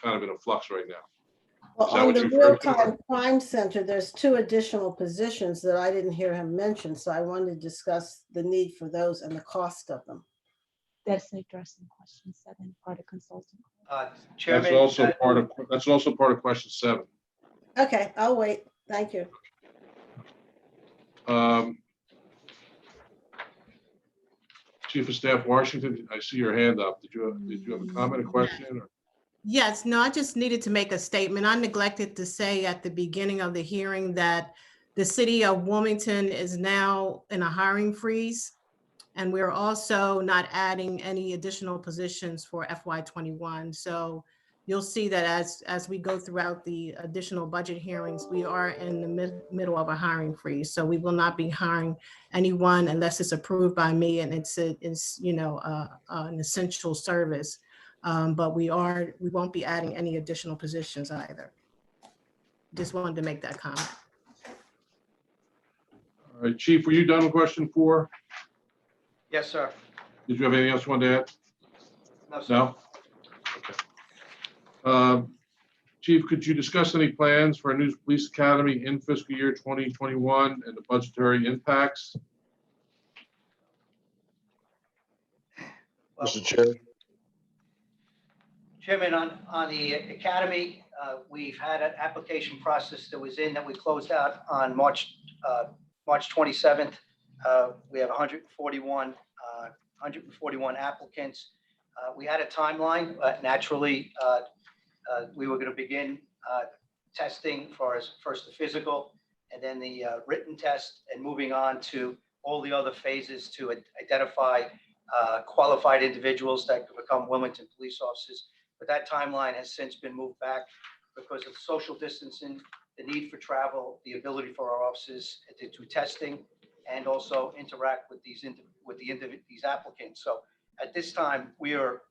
kind of in a flux right now. Well, Is that on what the you referred to? real-time crime center, there's 2 additional positions that I didn't hear him mention, so I wanted to discuss the need for those and the cost of them. That's addressing question 7, part of consulting. Chairman, That's also part of question 7. Okay, I'll wait. Thank you. Chief of Staff Washington, I see your hand up. Did you have a comment, a question? Or? Yes, no, I just needed to make a statement. I neglected to say at the beginning of the hearing that the city of Wilmington is now in a hiring freeze. And we're also not adding any additional positions for FY21. So you'll see that as we go throughout the additional budget hearings, we are in the middle of a hiring freeze. So we will not be hiring anyone unless it's approved by me and it's you know an essential service. But we won't be adding any additional positions either. Just wanted to make that comment. All right, Chief, were you done with question 4? yes, sir. Did you have anything else you wanted to add? No, sir. No? Okay. Chief, could you discuss any plans for a new police academy in fiscal year 2021 and the budgetary impacts? Well, Mr. Chair. Chairman, on the academy, we've had an application process that was in that we closed out on March 27th. We have 141 applicants. We had a timeline, but naturally, we were going to begin testing for first the physical and then the written test and moving on to all the other phases to identify qualified individuals that could become Wilmington police officers. But that timeline has since been moved back because of social distancing, the need for travel, the ability for our officers to do testing, and also interact with these applicants. So at this time, we are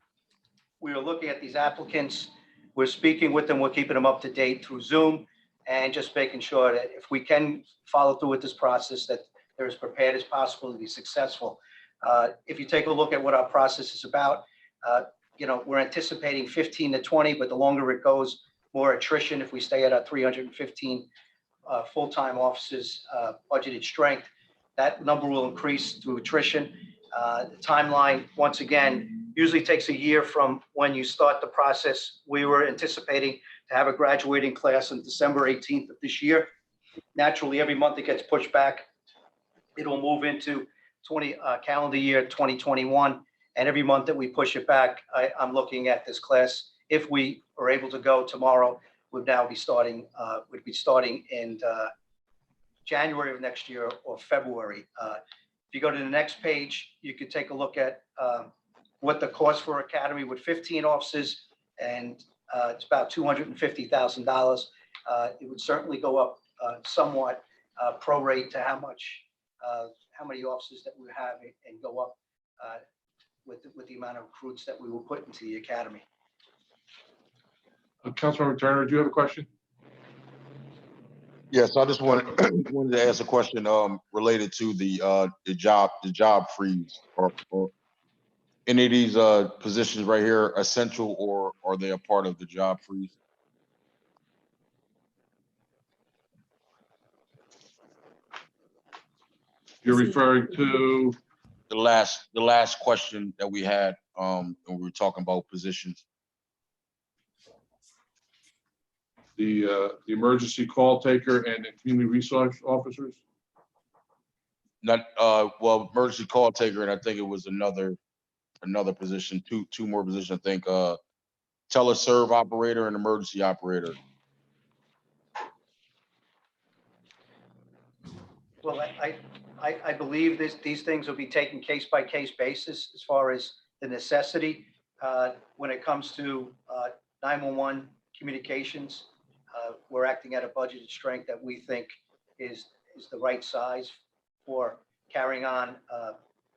looking at these applicants. We're speaking with them. We're keeping them up to date through Zoom and just making sure that if we can follow through with this process, that they're as prepared as possible to be successful. If you take a look at what our process is about, we're anticipating 15 to 20, but the longer it goes, more attrition. If we stay at our 315 full-time officers budgeted strength, that number will increase through attrition. The timeline, once again, usually takes a year from when you start the process. We were anticipating to have a graduating class on December 18th of this year. Naturally, every month it gets pushed back. It'll move into calendar year 2021. And every month that we push it back, I'm looking at this class. If we are able to go tomorrow, we'd be starting in January of next year or February. If you go to the next page, you could take a look at what the cost for Academy with 15 officers, and it's about $250,000. It would certainly go up somewhat prorate to how many officers that we have, and go up with the amount of recruits that we will put into the Academy. Councilmember Turner, do you have a question? Yes, I just wanted to ask a question related to the job freeze, or any of these positions right here essential, or are they a part of the job freeze? You're referring to The last question that we had when we were talking about positions. the emergency call taker and the community resource officers? Not well, emergency call taker, and I think it was another position, two more positions. I think teleserve operator and emergency operator. Well, I believe these things will be taken case by case basis as far as the necessity when it comes to 911 communications. We're acting at a budgeted strength that we think is the right size for carrying on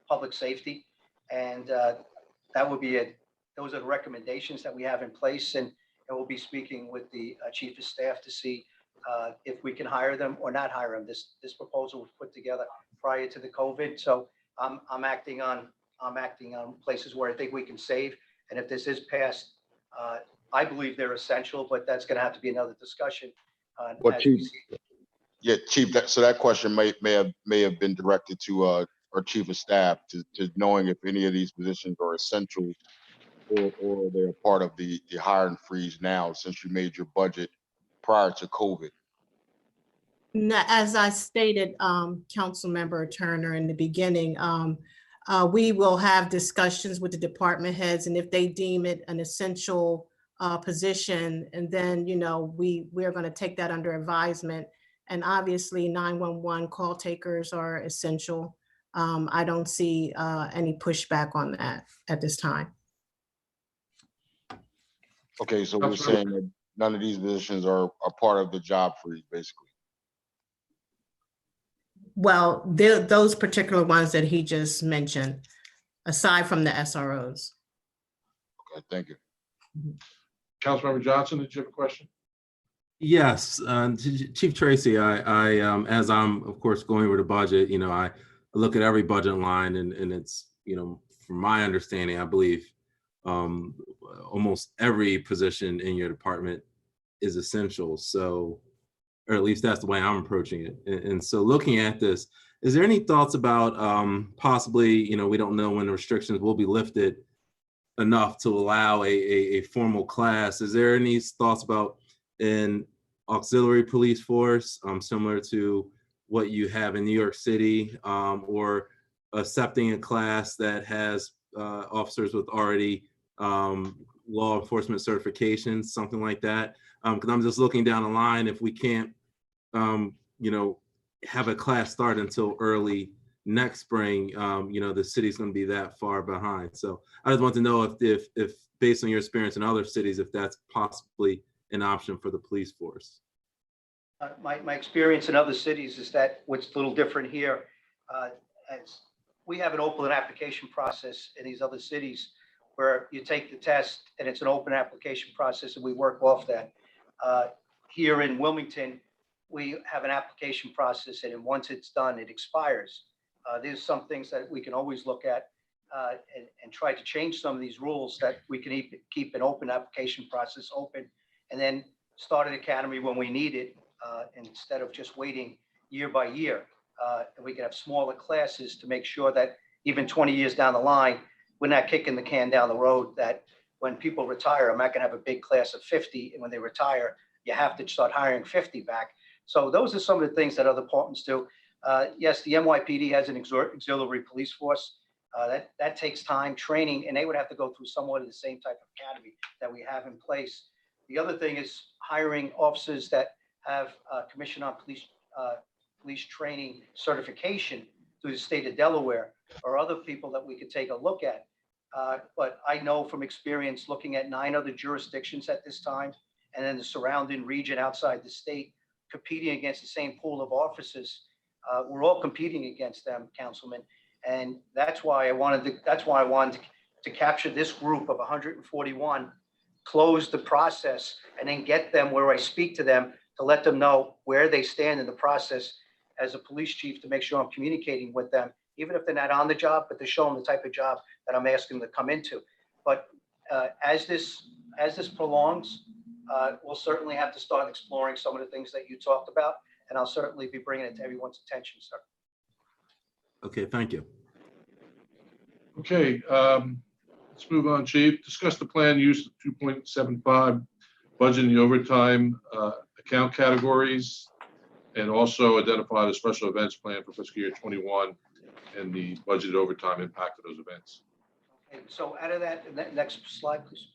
public safety, and that would be it. Those are the recommendations that we have in place, and we'll be speaking with the chief of staff to see if we can hire them or not hire them. This proposal was put together prior to the COVID, so I'm acting on places where I think we can save, and if this is passed, I believe they're essential, but that's going to have to be another discussion. What as we Chief? see. Yeah, Chief, that question may have been directed to our Chief of Staff to knowing if any of these positions are essential or they're part of the hiring freeze now, since you made your budget prior to COVID. As I stated, Councilmember Turner, in the beginning, we will have discussions with the department heads, and if they deem it an essential position, and then, you know, we're going to take that under advisement. And obviously 911 call takers are essential. I don't see any pushback on that at this time. Okay, so we're Councilmember- saying that none of these positions are part of the job freeze, basically. Well, those particular ones that he just mentioned, aside from the SROs. Okay, thank you. Councilmember Johnson, did you have a question? Yes, Chief Tracy, I as I'm of course going over the budget, you know, I look at every budget line and it's, you know, from my understanding, I believe almost every position in your department is essential. So, or at least that's the way I'm approaching it. And so looking at this, is there any thoughts about possibly, you know, we don't know when the restrictions will be lifted enough to allow a formal class. Is there any thoughts about an auxiliary police force similar to what you have in New York City, or accepting a class that has officers with already law enforcement certifications, something like that? Because I'm just looking down the line, if we can't, you know, have a class start until early next spring, you know, the city's going to be that far behind. So I just want to know if based on your experience in other cities, if that's possibly an option for the police force. My experience in other cities is that what's a little different here, as we have an open application process in these other cities where you take the test and it's an open application process and we work off that. Here in Wilmington, we have an application process, and once it's done, it expires. There's some things that we can always look at and try to change some of these rules that we can keep an open application process open, and then start an academy when we need it, instead of just waiting year by year. And we can have smaller classes to make sure that even 20 years down the line, we're not kicking the can down the road, that when people retire, I'm not going to have a big class of 50, and when they retire, you have to start hiring 50 back. So those are some of the things that other departments do. Yes, the NYPD has an auxiliary police force. That takes time, training, and they would have to go through somewhat of the same type of academy that we have in place. The other thing is hiring officers that have Commission on Police Training certification through the state of Delaware, or other people that we could take a look at. But I know from experience looking at 9 other jurisdictions at this time, and then the surrounding region outside the state, competing against the same pool of officers. We're all competing against them, Councilman, and that's why I wanted to capture this group of 141, close the process, and then get them where I speak to them to let them know where they stand in the process as a police chief, to make sure I'm communicating with them, even if they're not on the job, but to show them the type of job that I'm asking them to come into. But as this prolongs, we'll certainly have to start exploring some of the things that you talked about, and I'll certainly be bringing it to everyone's attention, sir. Okay, thank you. Okay, let's move on, Chief. Discuss the planned use of 2.75 budget in the overtime account categories, and also identify the special events plan for fiscal year 21 and the budgeted overtime impact of those events. Okay, so out of that, next slide, please.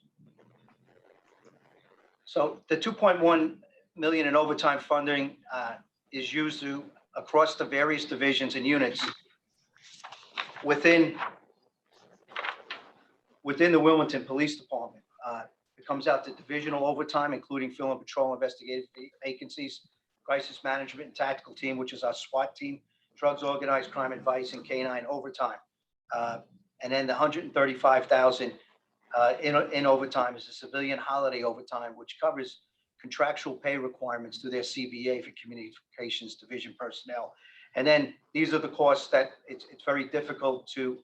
So the 2.1 million in overtime funding is used across the various divisions and units within the Wilmington Police Department. It comes out to divisional overtime, including field and patrol investigative vacancies, crisis management and tactical team, which is our SWAT team, drugs, organized crime advice, and K-9 overtime. And then the 135,000 in overtime is a civilian holiday overtime, which covers contractual pay requirements through their CBA for communications division personnel. And then these are the costs that it's very difficult to,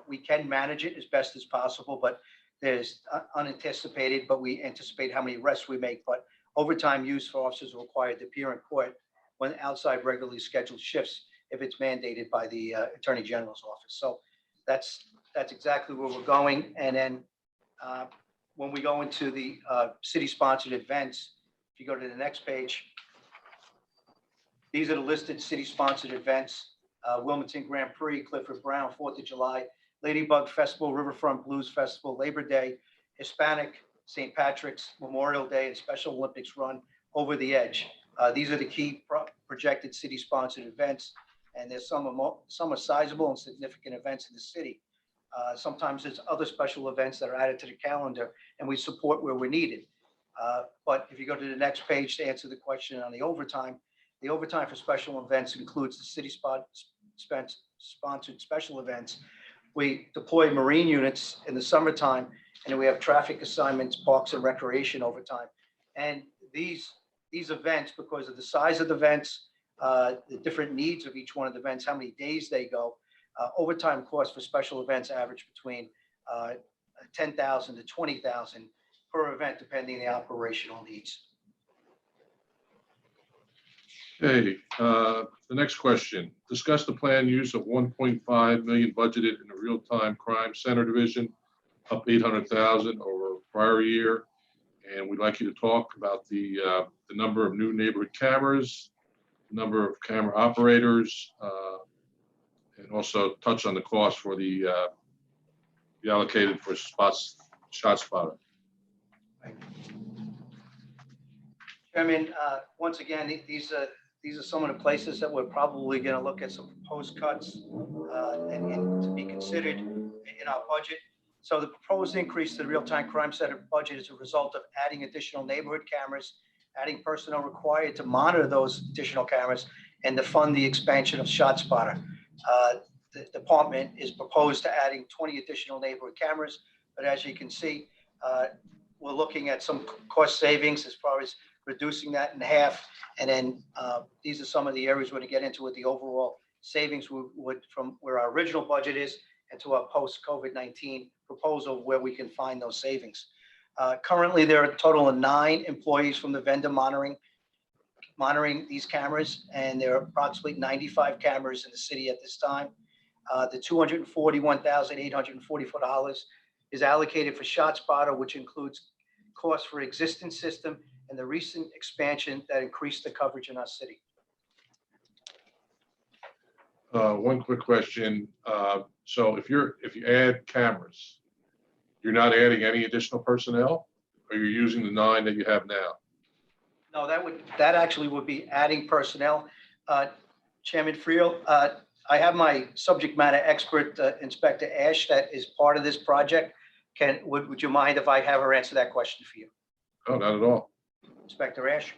we can manage it as best as possible, but there's unanticipated, but we anticipate how many arrests we make. But overtime use for officers are required to appear in court when outside regularly scheduled shifts, if it's mandated by the Attorney General's office. So that's exactly where we're going. And then when we go into the city-sponsored events, if you go to the next page, these are the listed city-sponsored events: Wilmington Grand Prix, Clifford Brown, 4th of July, Ladybug Festival, Riverfront Blues Festival, Labor Day, Hispanic, St. Patrick's, Memorial Day, and Special Olympics run Over the Edge. These are the key projected city-sponsored events, and there's some are sizable and significant events in the city. Sometimes there's other special events that are added to the calendar, and we support where we're needed. But if you go to the next page to answer the question on the overtime for special events includes the city-sponsored special events. We deploy Marine units in the summertime, and then we have traffic assignments, parks and recreation overtime. And these events, because of the size of the events, the different needs of each one of the events, how many days they go, overtime costs for special events average between $10,000 to $20,000 per event, depending on the operational needs. Okay, the next question. Discuss the planned use of 1.5 million budgeted in the real-time crime center division, up 800,000 over prior year. And we'd like you to talk about the number of new neighborhood cameras, number of camera operators, and also touch on the cost for the allocated for ShotSpotter. Chairman, once again, these are some of the places that we're probably going to look at some proposed cuts and to be considered in our budget. So the proposed increase to the real-time crime center budget is a result of adding additional neighborhood cameras, adding personnel required to monitor those additional cameras, and to fund the expansion of ShotSpotter. The department is proposed to adding 20 additional neighborhood cameras, but as you can see, we're looking at some cost savings as far as reducing that in half. And then these are some of the areas we're going to get into with the overall savings would from where our original budget is and to our post-COVID-19 proposal where we can find those savings. Currently, there are a total of 9 employees from the vendor monitoring these cameras, and there are approximately 95 cameras in the city at this time. The $241,844 is allocated for ShotSpotter, which includes costs for existing system and the recent expansion that increased the coverage in our city. One quick question. So if you add cameras, you're not adding any additional personnel, or you're using the 9 that you have now? No, that actually would be adding personnel. Chairman Freel, I have my subject matter expert, Inspector Ash, that is part of this project. Would you mind if I have her answer that question for you? Oh, not at all. Inspector Ash.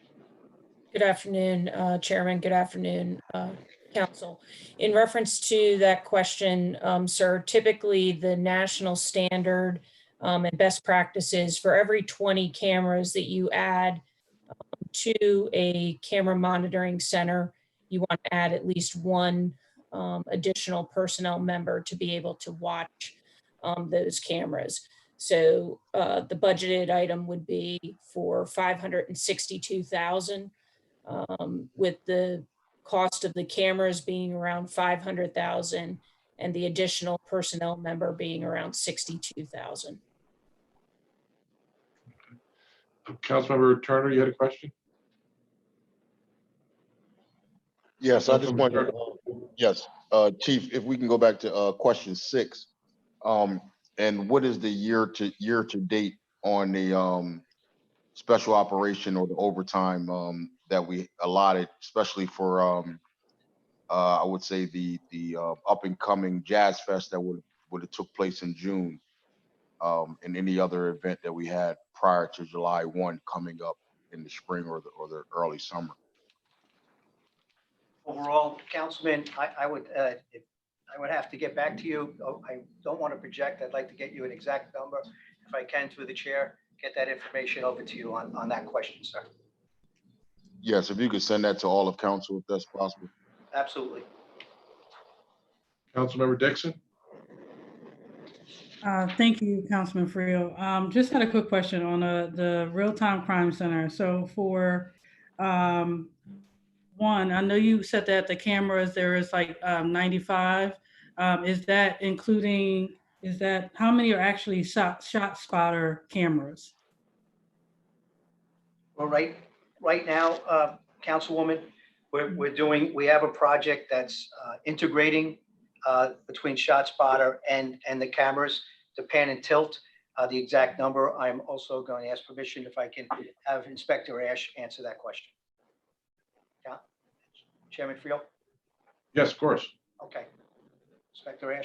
Good afternoon, Chairman. Good afternoon, Council. In reference to that question, sir, typically the national standard and best practices for every 20 cameras that you add to a camera monitoring center, you want to add at least 1 additional personnel member to be able to watch those cameras. So the budgeted item would be for $562,000, with the cost of the cameras being around $500,000 and the additional personnel member being around $62,000. Councilmember Turner, you had a question? Yes, I just wanted, yes, Chief, if we can go back to question 6. And what is the year to date on the special operation or the overtime that we allotted, especially for I would say the up and coming Jazz Fest that would have took place in June, and any other event that we had prior to July 1 coming up in the spring or the early summer. Overall, Councilman, I would have to get back to you. I don't want to project. I'd like to get you an exact number. If I can, through the chair, get that information over to you on that question, sir. Yes, if you could send that to all of council, if that's possible. Absolutely. Councilmember Dixon? Thank you, Councilman Freel. Just had a quick question on the real-time crime center. So for one, I know you said that the cameras, there is like 95. Is that including, how many are actually shot spotter cameras? Well, right now, Councilwoman, we have a project that's integrating between ShotSpotter and the cameras to pan and tilt. The exact number, I'm also going to ask permission if I can have Inspector Ash answer that question. Yeah, Chairman Freel? Yes, of course. Okay. Inspector Ash?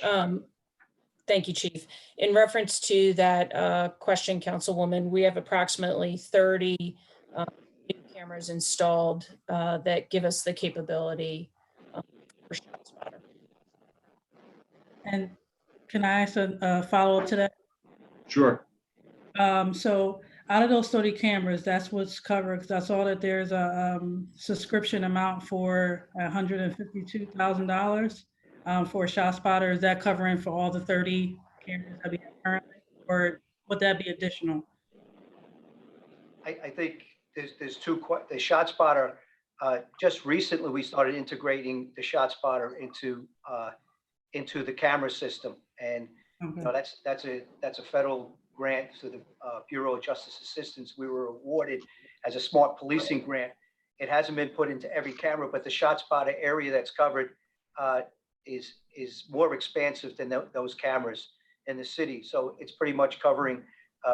Thank you, Chief. In reference to that question, Councilwoman, we have approximately 30 new cameras installed that give us the capability for ShotSpotter. And can I ask a follow-up to that? Sure. So out of those 30 cameras, that's what's covered, because I saw that there's a subscription amount for $152,000 for ShotSpotter. Is that covering for all the 30 cameras that we have currently, or would that be additional? I think there's two, the ShotSpotter, just recently we started integrating the ShotSpotter into the camera system. And Okay. you know, that's a federal grant to the Bureau of Justice Assistance. We were awarded as a smart policing grant. It hasn't been put into every camera, but the ShotSpotter area that's covered is more expansive than those cameras in the city. So it's pretty much covering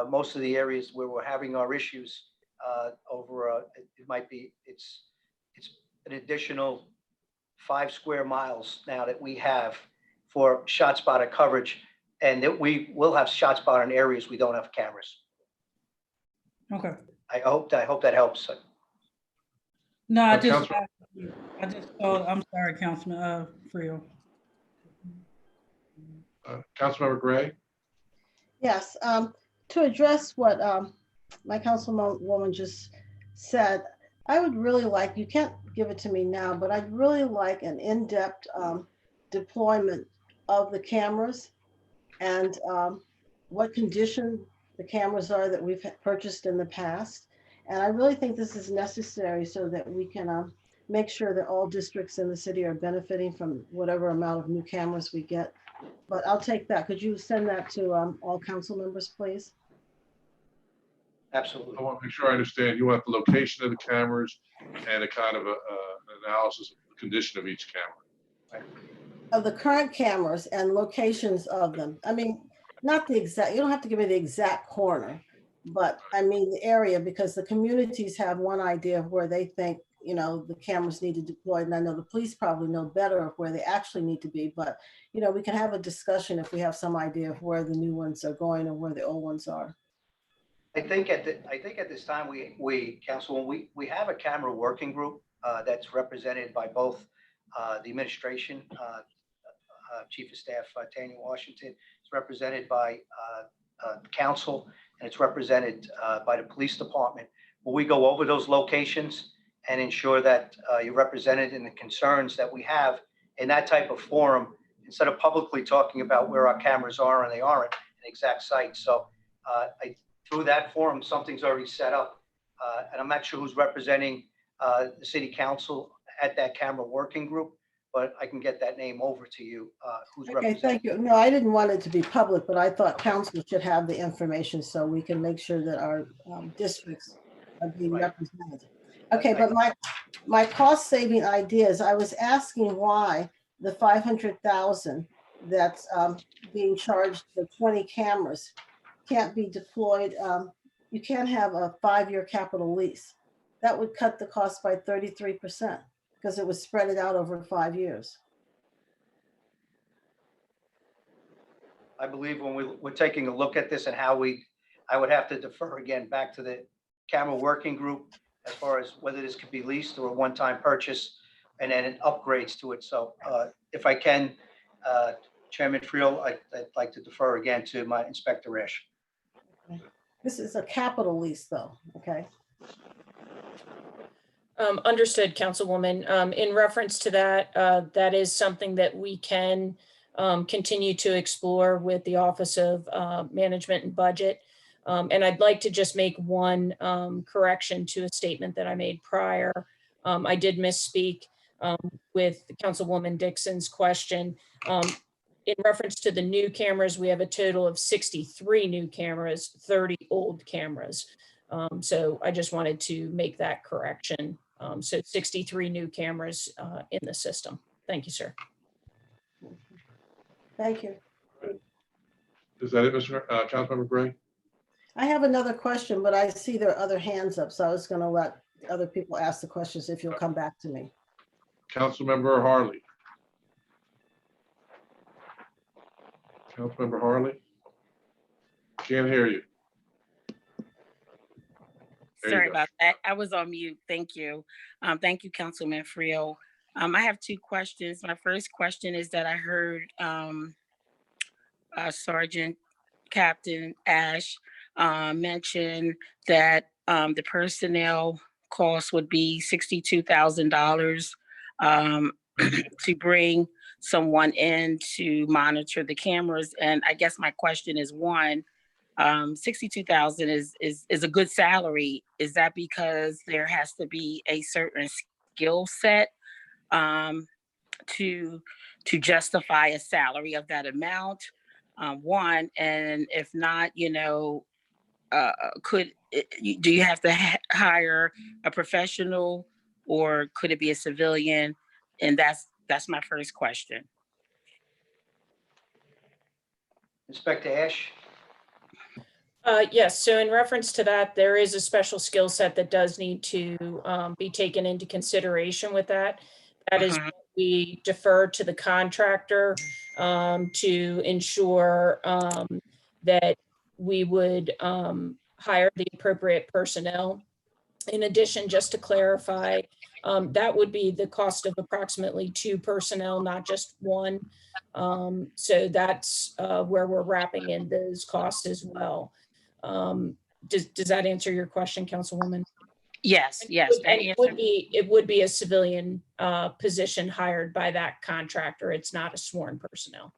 most of the areas where we're having our issues over. It's an additional 5 square miles now that we have for ShotSpotter coverage, and that we will have ShotSpotter in areas we don't have cameras. Okay. I hope that helps. No, I Councilman- I'm sorry, Councilman Freel. Councilmember Gray? Yes, to address what my councilwoman just said, I would really like, you can't give it to me now, but I'd really like an in-depth deployment of the cameras and what condition the cameras are that we've purchased in the past. And I really think this is necessary so that we can make sure that all districts in the city are benefiting from whatever amount of new cameras we get. But I'll take that. Could you send that to all council members, please? Absolutely. I want to make sure I understand. You want the location of the cameras and a kind of an analysis of the condition of each camera. Right. Of the current cameras and locations of them. I mean, not the exact, you don't have to give me the exact corner, but I mean the area, because the communities have one idea of where they think, you know, the cameras need to deploy. And I know the police probably know better of where they actually need to be, but you know, we can have a discussion if we have some idea of where the new ones are going or where the old ones are. I think at this time, Councilwoman, we have a camera working group that's represented by both the administration, Chief of Staff Tanya Washington. It's represented by council, and it's represented by the police department. Where we go over those locations and ensure that you're represented in the concerns that we have in that type of forum, instead of publicly talking about where our cameras are and they aren't an exact site. So through that forum, something's already set up, and I'm not sure who's representing the city council at that camera working group, but I can get that name over to you. Who's Okay, representing? thank you. No, I didn't want it to be public, but I thought council should have the information so we can make sure that our districts are being Right. represented. Okay, but my cost saving ideas, I was asking why the 500,000 that's being charged for 20 cameras can't be deployed. You can't have a 5-year capital lease. That would cut the cost by 33% because it was spread it out over 5 years. I believe when we're taking a look at this and how I would have to defer again back to the camera working group as far as whether this could be leased or a one-time purchase and then upgrades to it. So if I can, Chairman Freel, I'd like to defer again to my Inspector Ash. This is a capital lease though, okay? Understood, Councilwoman. In reference to that, that is something that we can continue to explore with the Office of Management and Budget. And I'd like to just make one correction to a statement that I made prior. I did misspeak with Councilwoman Dixon's question. In reference to the new cameras, we have a total of 63 new cameras, 30 old cameras. So I just wanted to make that correction. So 63 new cameras in the system. Thank you, sir. Thank you. Is that it, Mr. Councilmember Gray? I have another question, but I see there are other hands up, so I was going to let other people ask the questions if you'll come back to me. Councilmember Harley. Councilmember Harley? Can't hear you. There you Sorry go. about that. I was on mute. Thank you. Thank you, Councilman Freel. I have two questions. My first question is that I heard Sergeant Captain Ash mention that the personnel cost would be $62,000 to bring someone in to monitor the cameras. And I guess my question is, one, 62,000 is a good salary. Is that because there has to be a certain skill set to justify a salary of that amount? One, and if not, you know, do you have to hire a professional, or could it be a civilian? And that's my first question. Inspector Ash? Yes, so in reference to that, there is a special skill set that does need to be taken into consideration with that. That is what we defer to the contractor to ensure that we would hire the appropriate personnel. In addition, just to clarify, that would be the cost of approximately 2 personnel, not just one. So that's where we're wrapping in those costs as well. Does that answer your question, Councilwoman? Yes, yes. And it would be a civilian position hired by that contractor. It's not a sworn personnel.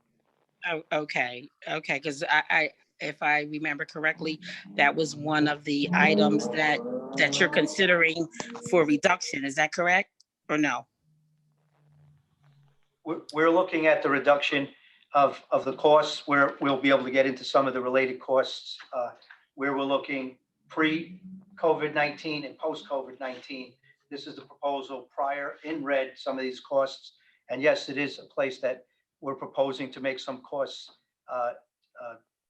Oh, okay, because I if I remember correctly, that was one of the items that you're considering for reduction. Is that correct or no? We're looking at the reduction of the costs, where we'll be able to get into some of the related costs, where we're looking pre-COVID-19 and post-COVID-19. This is the proposal prior, in red, some of these costs. And yes, it is a place that we're proposing to make some costs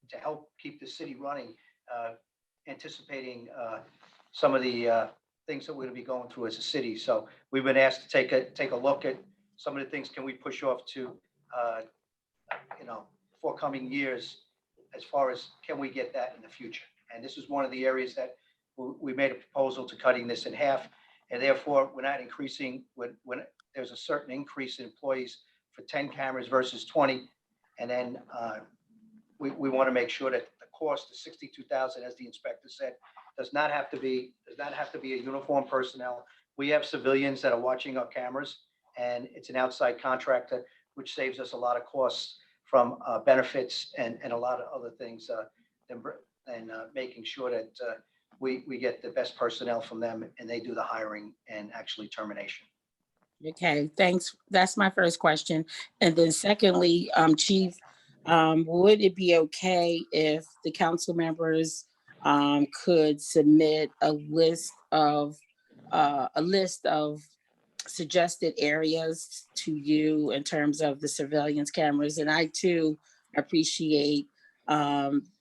to help keep the city running, anticipating some of the things that we're going to be going through as a city. So we've been asked to take a look at some of the things. Can we push off to forthcoming years, as far as can we get that in the future? And this is one of the areas that we made a proposal to cutting this in half, and therefore we're not increasing when there's a certain increase in employees for 10 cameras versus 20, and then we want to make sure that the cost of 62,000, as the inspector said, does not have to be a uniform personnel. We have civilians that are watching our cameras, and it's an outside contractor, which saves us a lot of costs from benefits and a lot of other things, and making sure that we get the best personnel from them, and they do the hiring and actually termination. Okay, thanks. That's my first question. And then secondly, Chief, would it be okay if the council members could submit a list of suggested areas to you in terms of the surveillance cameras? And I too appreciate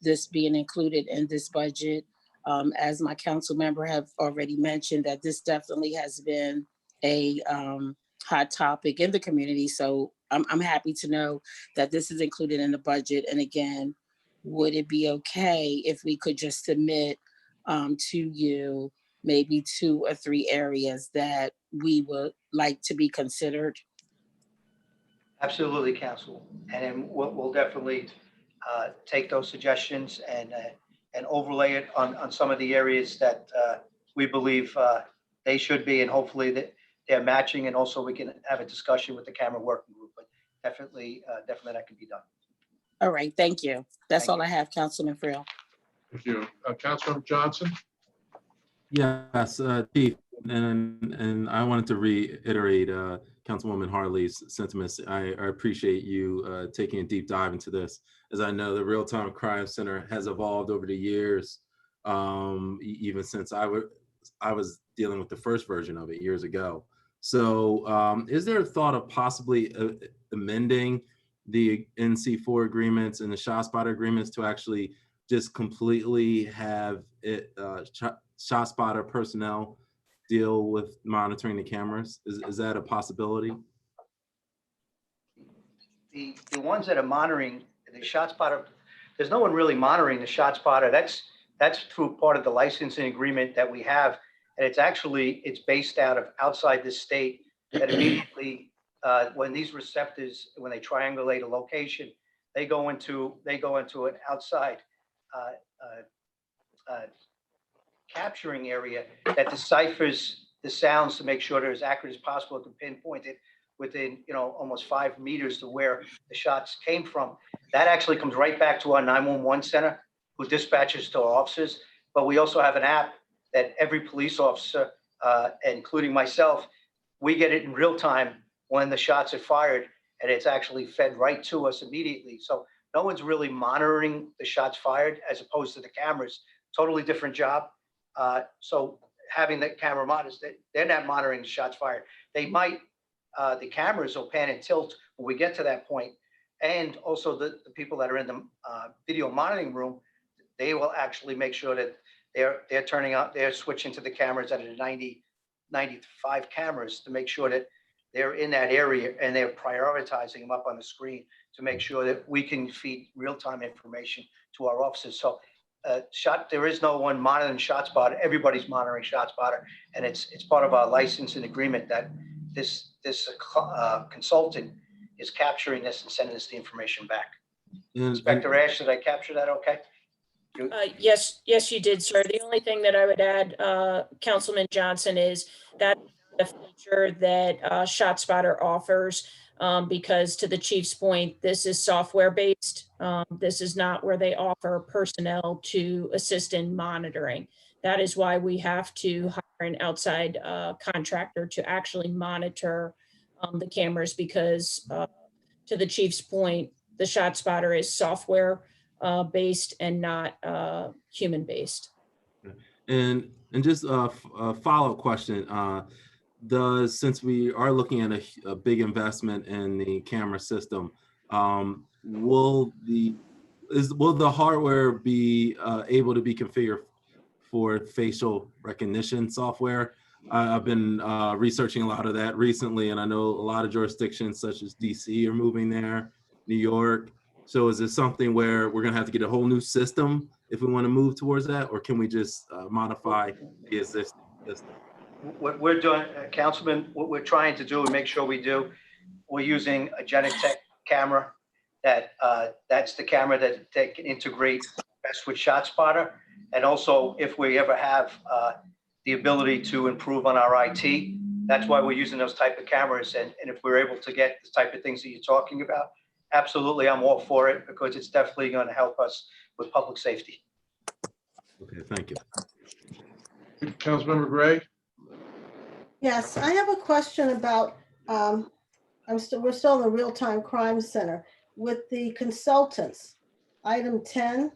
this being included in this budget. As my council member have already mentioned, that this definitely has been a hot topic in the community. So I'm happy to know that this is included in the budget. And again, would it be okay if we could just submit to you maybe 2 or 3 areas that we would like to be considered? Absolutely, Council. And then we'll definitely take those suggestions and overlay it on some of the areas that we believe they should be, and hopefully that they're matching, and also we can have a discussion with the camera working group. But definitely that can be done. All right, thank you. That's Thank all you. I have, Councilman Freel. Thank you. Councilmember Johnson? Yes, Chief, and I wanted to reiterate Councilwoman Harley's sentiments. I appreciate you taking a deep dive into this, as I know the Real-Time Crime Center has evolved over the years, even since I was dealing with the first version of it years ago. So is there a thought of possibly amending the NC4 agreements and the ShotSpotter agreements to actually just completely have it ShotSpotter personnel deal with monitoring the cameras? Is that a possibility? The ones that are monitoring the ShotSpotter, there's no one really monitoring the ShotSpotter. That's through part of the licensing agreement that we have, and it's based out of outside the state. That immediately, when these receptors, when they triangulate a location, they go into an outside capturing area that deciphers the sounds to make sure they're as accurate as possible to pinpoint it within, almost 5 meters to where the shots came from. That actually comes right back to our 911 center, who dispatches to our officers. But we also have an app that every police officer, including myself, we get it in real time when the shots are fired, and it's actually fed right to us immediately. So no one's really monitoring the shots fired as opposed to the cameras. Totally different job. So having the camera monitors, they're not monitoring the shots fired. They might, the cameras will pan and tilt when we get to that point. And also the people that are in the video monitoring room, they will actually make sure that they're turning out, they're switching to the cameras at a 95 cameras to make sure that they're in that area, and they're prioritizing them up on the screen to make sure that we can feed real-time information to our officers. So there is no one monitoring ShotSpotter. Everybody's monitoring ShotSpotter, and it's part of our license and agreement that this consultant is capturing this and sending us the information back. Inspector Ash, did I capture that okay? Yes, you did, sir. The only thing that I would add, Councilman Johnson, is that the feature that ShotSpotter offers, because to the chief's point, this is software based. This is not where they offer personnel to assist in monitoring. That is why we have to hire an outside contractor to actually monitor the cameras, because to the chief's point, the ShotSpotter is software based and not human based. And just a follow-up question. Since we are looking at a big investment in the camera system, will the hardware be able to be configured for facial recognition software? I've been researching a lot of that recently, and I know a lot of jurisdictions such as DC are moving there, New York. So is it something where we're gonna have to get a whole new system if we want to move towards that, or can we just modify the existing system? What we're doing, Councilman, what we're trying to do and make sure we do, we're using a Genetech camera that's the camera that can integrate best with ShotSpotter. And also, if we ever have the ability to improve on our IT, that's why we're using those type of cameras. And if we're able to get the type of things that you're talking about, absolutely, I'm all for it, because it's definitely going to help us with public safety. Okay, thank you. Councilmember Gray? Yes, I have a question about, we're still in the Real-Time Crime Center with the consultants. Item 10,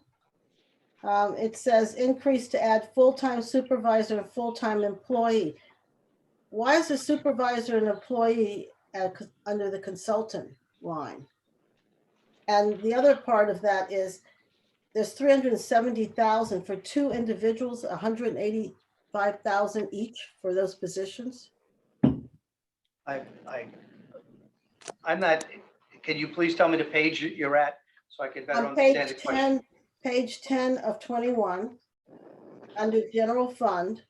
it says increase to add full-time supervisor and full-time employee. Why is the supervisor an employee under the consultant line? And the other part of that is there's 370,000 for 2 individuals, 185,000 each for those positions. I'm not, can you please tell me the page you're at so I can better On understand the question? page 10 of 21, under general fund.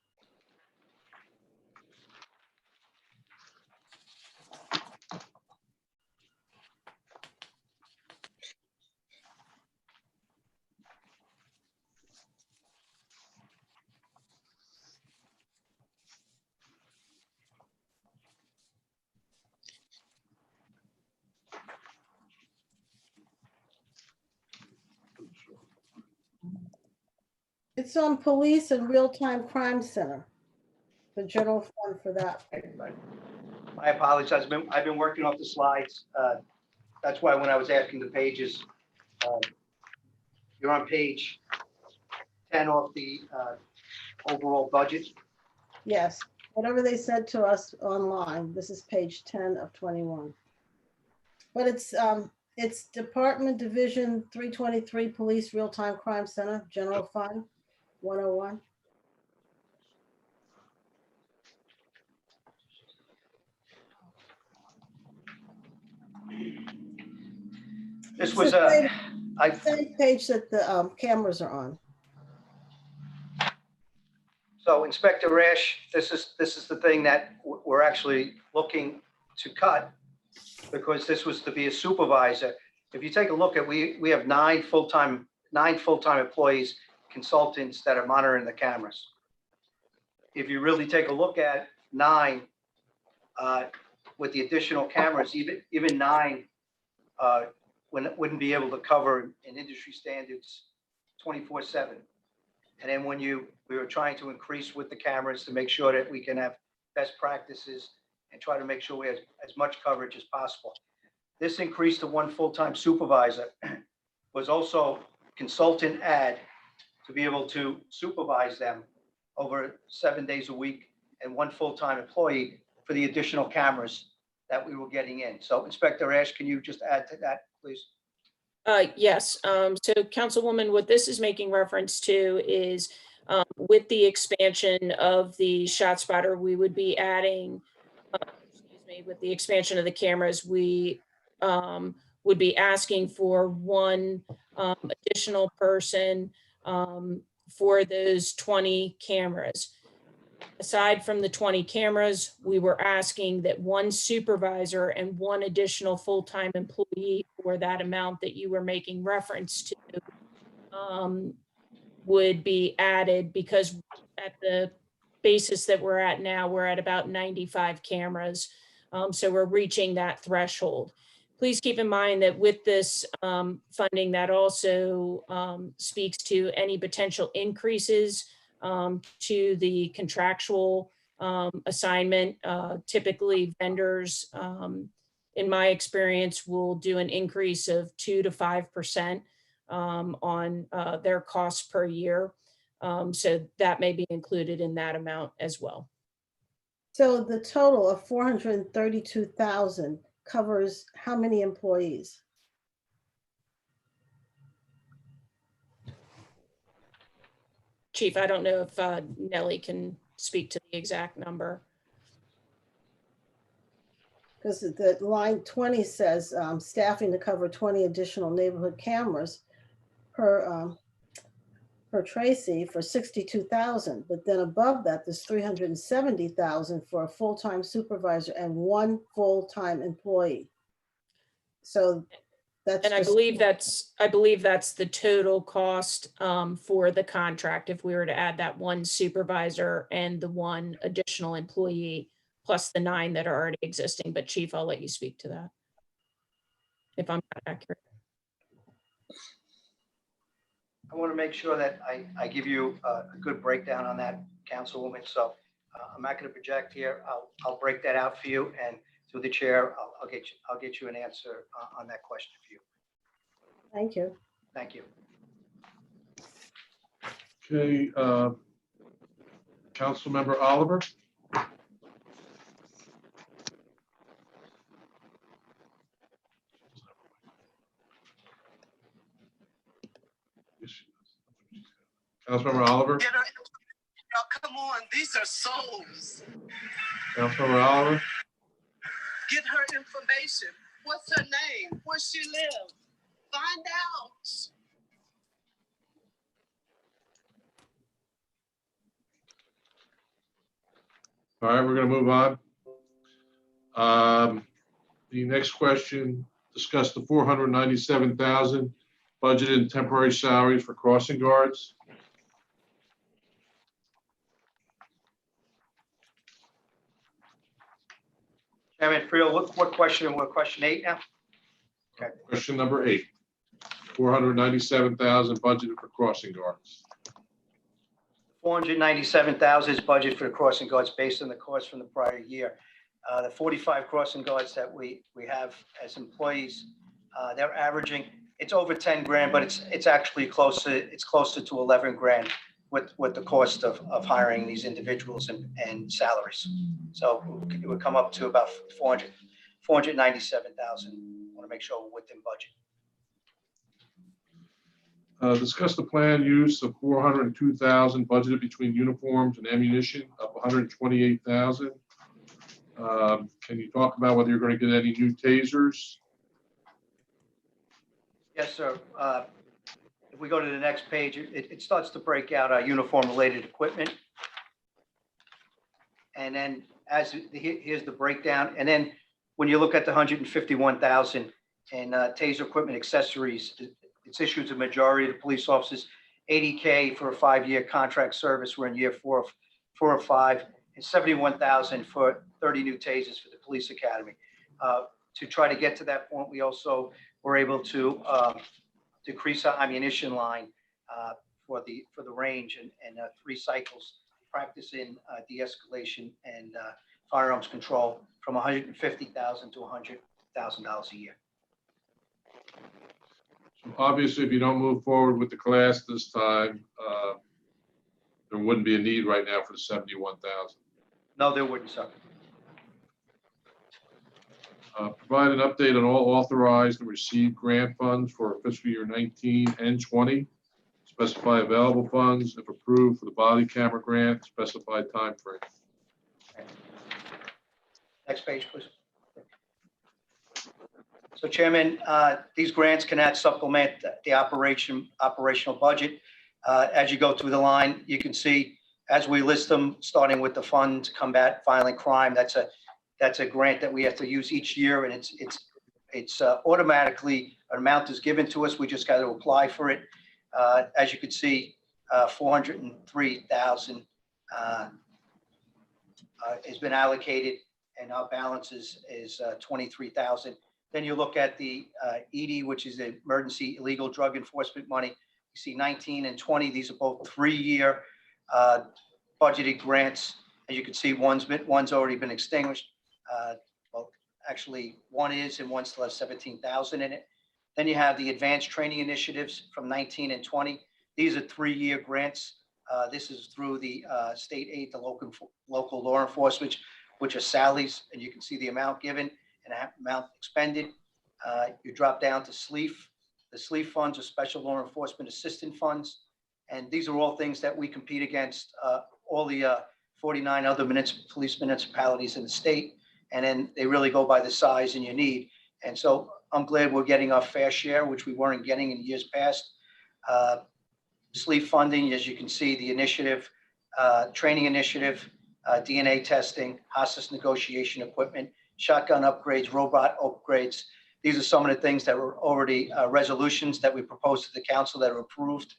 It's on Police and Real-Time Crime Center, the general fund for that. I apologize. I've been working off the slides. That's why when I was asking the pages, you're on page 10 off the overall budget. Yes, whatever they said to us online, this is page 10 of 21. But it's Department Division 323 Police Real-Time Crime Center, General Fund 101. This It's was the I same page that the cameras are on. So Inspector Rash, this is the thing that we're actually looking to cut, because this was to be a supervisor. If you take a look at, we have nine full-time employees, consultants that are monitoring the cameras. If you really take a look at 9, with the additional cameras, even 9 wouldn't be able to cover in industry standards 24/7. And then when we were trying to increase with the cameras to make sure that we can have best practices and try to make sure we have as much coverage as possible. This increase to 1 full-time supervisor was also consultant add to be able to supervise them over 7 days a week, and 1 full-time employee for the additional cameras that we were getting in. So Inspector Ash, can you just add to that, please? Yes, so Councilwoman, what this is making reference to is with the expansion of the ShotSpotter, we would be adding, with the expansion of the cameras, we would be asking for 1 additional person for those 20 cameras. Aside from the 20 cameras, we were asking that 1 supervisor and 1 additional full-time employee for that amount that you were making reference to would be added, because at the basis that we're at now, we're at about 95 cameras. So we're reaching that threshold. Please keep in mind that with this funding, that also speaks to any potential increases to the contractual assignment. Typically vendors, in my experience, will do an increase of 2 to 5% on their costs per year. So that may be included in that amount as well. So the total of 432,000 covers how many employees? Chief, I don't know if Nellie can speak to the exact number. Because the line 20 says staffing to cover 20 additional neighborhood cameras per Tracy for 62,000. But then above that, there's 370,000 for a full-time supervisor and 1 full-time employee. So that's, and I believe that's the total cost for the contract, if we were to add that 1 supervisor and the 1 additional employee, plus the 9 that are already existing. But Chief, I'll let you speak to that if I'm not accurate. I want to make sure that I give you a good breakdown on that, Councilwoman. So I'm not going to project here. I'll break that out for you, and through the chair, I'll get you an answer on that question for you. Thank you. Thank you. Okay, Councilmember Oliver. Councilmember Oliver. Come on, these are souls. Councilmember Oliver. Get her information. What's her name? Where she live? Find out. All right, we're going to move on. The next question, discuss the 497,000 budgeted temporary salaries for crossing guards. Chairman Freel, what question? We're question 8 now. Okay. Question number 8, 497,000 budgeted for crossing guards. $497,000 is budget for the crossing guards based on the cost from the prior year. The 45 crossing guards that we have as employees, they're averaging, it's over 10 grand, but it's actually closer to 11 grand with the cost of hiring these individuals and salaries. So it would come up to about 497,000. I want to make sure we're within budget. Discuss the planned use of $402,000 budgeted between uniforms and ammunition, up $128,000. Can you talk about whether you're going to get any new tasers? Yes, sir. If we go to the next page, it starts to break out our uniform-related equipment. And then here's the breakdown. And then when you look at the 151,000 in taser equipment accessories, it's issued to the majority of the police officers, 80K for a 5-year contract service. We're in year four or five, and 71,000 for 30 new tasers for the police academy. To try to get to that point, we also were able to decrease our ammunition line for the range and 3 cycles practicing de-escalation and firearms control from $150,000 to $100,000 a year. So obviously, if you don't move forward with the class this time, there wouldn't be a need right now for the 71,000. No, there wouldn't, sir. Provide an update on all authorized and received grant funds for fiscal year 19 and 20. Specify available funds if approved for the body camera grant, specified time frame. Next page, please. So, Chairman, these grants cannot supplement the operational budget. As you go through the line, you can see as we list them, starting with the Fund to Combat Violent Crime. That's a grant that we have to use each year, and it's automatically an amount is given to us. We just got to apply for it. As you can see, 403,000 has been allocated, and our balance is 23,000. Then you look at the ED, which is the Emergency Illegal Drug Enforcement money. You see 19 and 20. These are both 3-year budgeted grants. As you can see, one's already been extinguished. Well, actually, one is, and one still has 17,000 in it. Then you have the advanced training initiatives from 19 and 20. These are 3-year grants. This is through the state aid to local law enforcement, which are SALIs, and you can see the amount given and amount expended. You drop down to SLEEF. The SLEEF funds are Special Law Enforcement Assistance Funds, and these are all things that we compete against all the 49 other police municipalities in the state, and then they really go by the size and your need. And so I'm glad we're getting our fair share, which we weren't getting in years past. SLEEF funding, as you can see, the initiative, training initiative, DNA testing, hostage negotiation equipment, shotgun upgrades, robot upgrades. These are some of the things that were already resolutions that we proposed to the council that are approved.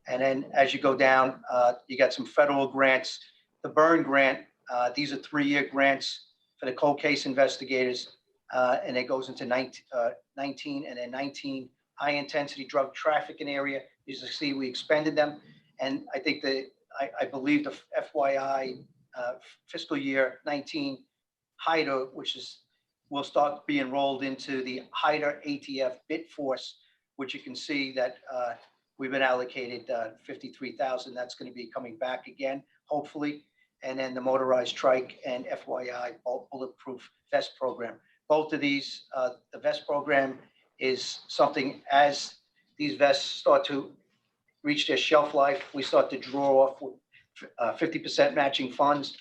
And then as you go down, you got some federal grants. The Burn grant, these are 3-year grants for the cold case investigators, and it goes into 19 and then 19 high intensity drug trafficking area. You can see we expended them. And I think I believe the FYI fiscal year 19 HIDER, will start to be enrolled into the HIDER ATF bit force, which you can see that we've been allocated 53,000. That's going to be coming back again, hopefully. And then the motorized trike and FYI bulletproof vest program. Both of these, the vest program is something as these vests start to reach their shelf life, we start to draw off with 50% matching funds,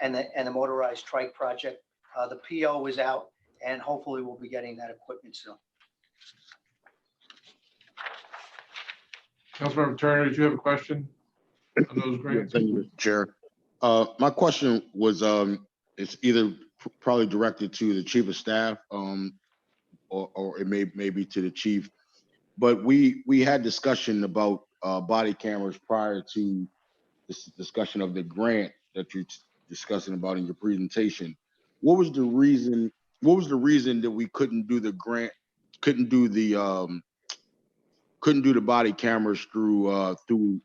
and the motorized trike project. The PO is out, and hopefully we'll be getting that equipment soon. Councilmember Turner, did you have a question on those grants? Thank you, Mr. Chair. My question was, it's either probably directed to the chief of staff, or it may be to the chief. But we had discussion about body cameras prior to this discussion of the grant that you're discussing about in your presentation. What was the reason that we couldn't do the grant, couldn't do the body cameras through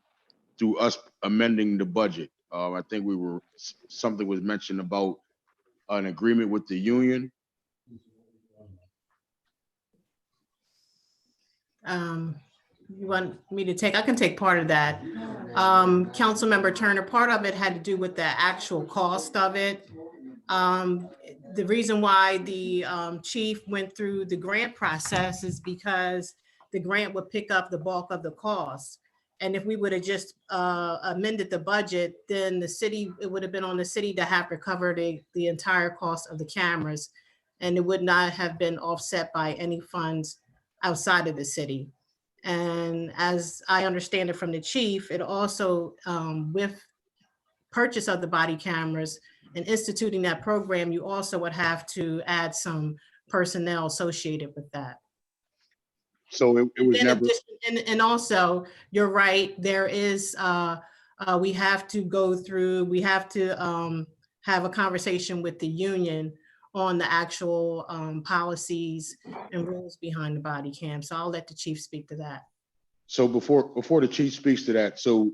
through us amending the budget. I think something was mentioned about an agreement with the union. You want me to take, I can take part of that. Councilmember Turner, part of it had to do with the actual cost of it. The reason why the chief went through the grant process is because the grant would pick up the bulk of the cost. And if we would have just amended the budget, then it would have been on the city to have to cover the entire cost of the cameras. And it would not have been offset by any funds outside of the city. And as I understand it from the chief, it also, with purchase of the body cameras and instituting that program, you also would have to add some personnel associated with that. So it was never. And also, you're right, there is, we have to have a conversation with the union on the actual policies and rules behind the body cam. So I'll let the chief speak to that. So before the chief speaks to that, so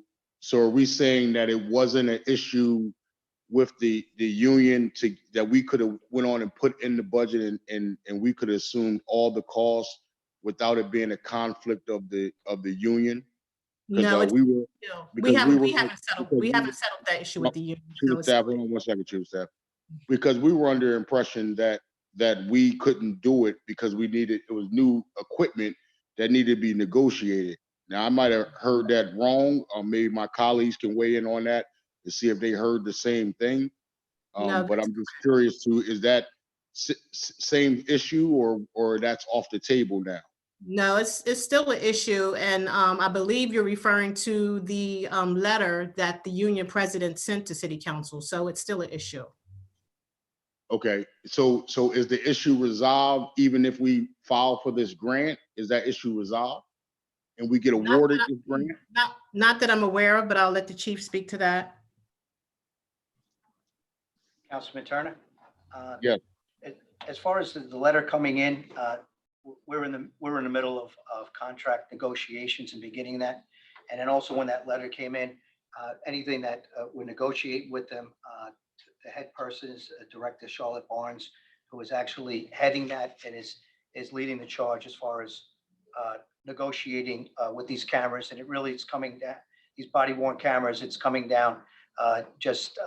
are we saying that it wasn't an issue with the union that we could have went on and put in the budget and we could assume all the costs without it being a conflict of the union? No, we haven't settled that issue with the union. Chief Staff, hold on one second, Chief Staff. Because we were under the impression that we couldn't do it because it was new equipment that needed to be negotiated. Now, I might have heard that wrong, or maybe my colleagues can weigh in on that to see if they heard the same thing. No, but I'm just curious is that same issue or that's off the table now? No, it's still an issue. And I believe you're referring to the letter that the union president sent to city council. So it's still an issue. Okay, so is the issue resolved even if we file for this grant? Is that issue resolved and we get awarded this grant? Not that I'm aware of, but I'll let the chief speak to that. Councilman Turner? Yes. As far as the letter coming in, we're in the middle of contract negotiations and beginning that. And then also when that letter came in, anything that we negotiate with them, the head person is Director Charlotte Barnes, who is actually heading that and is leading the charge as far as negotiating with these cameras. And it really is coming down, these body worn cameras, it's coming down just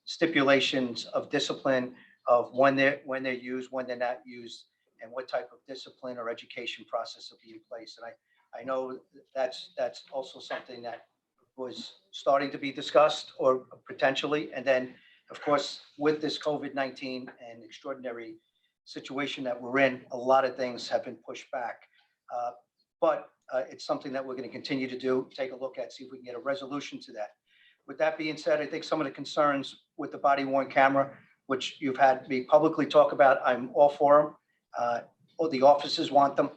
stipulations of discipline of when they're used, when they're not used, and what type of discipline or education process will be in place. And I know that's also something that was starting to be discussed or potentially. And then, of course, with this COVID-19 and extraordinary situation that we're in, a lot of things have been pushed back. But it's something that we're going to continue to do, take a look at, see if we can get a resolution to that. With that being said, I think some of the concerns with the body worn camera, which you've had me publicly talk about, I'm all for them. All the officers want them.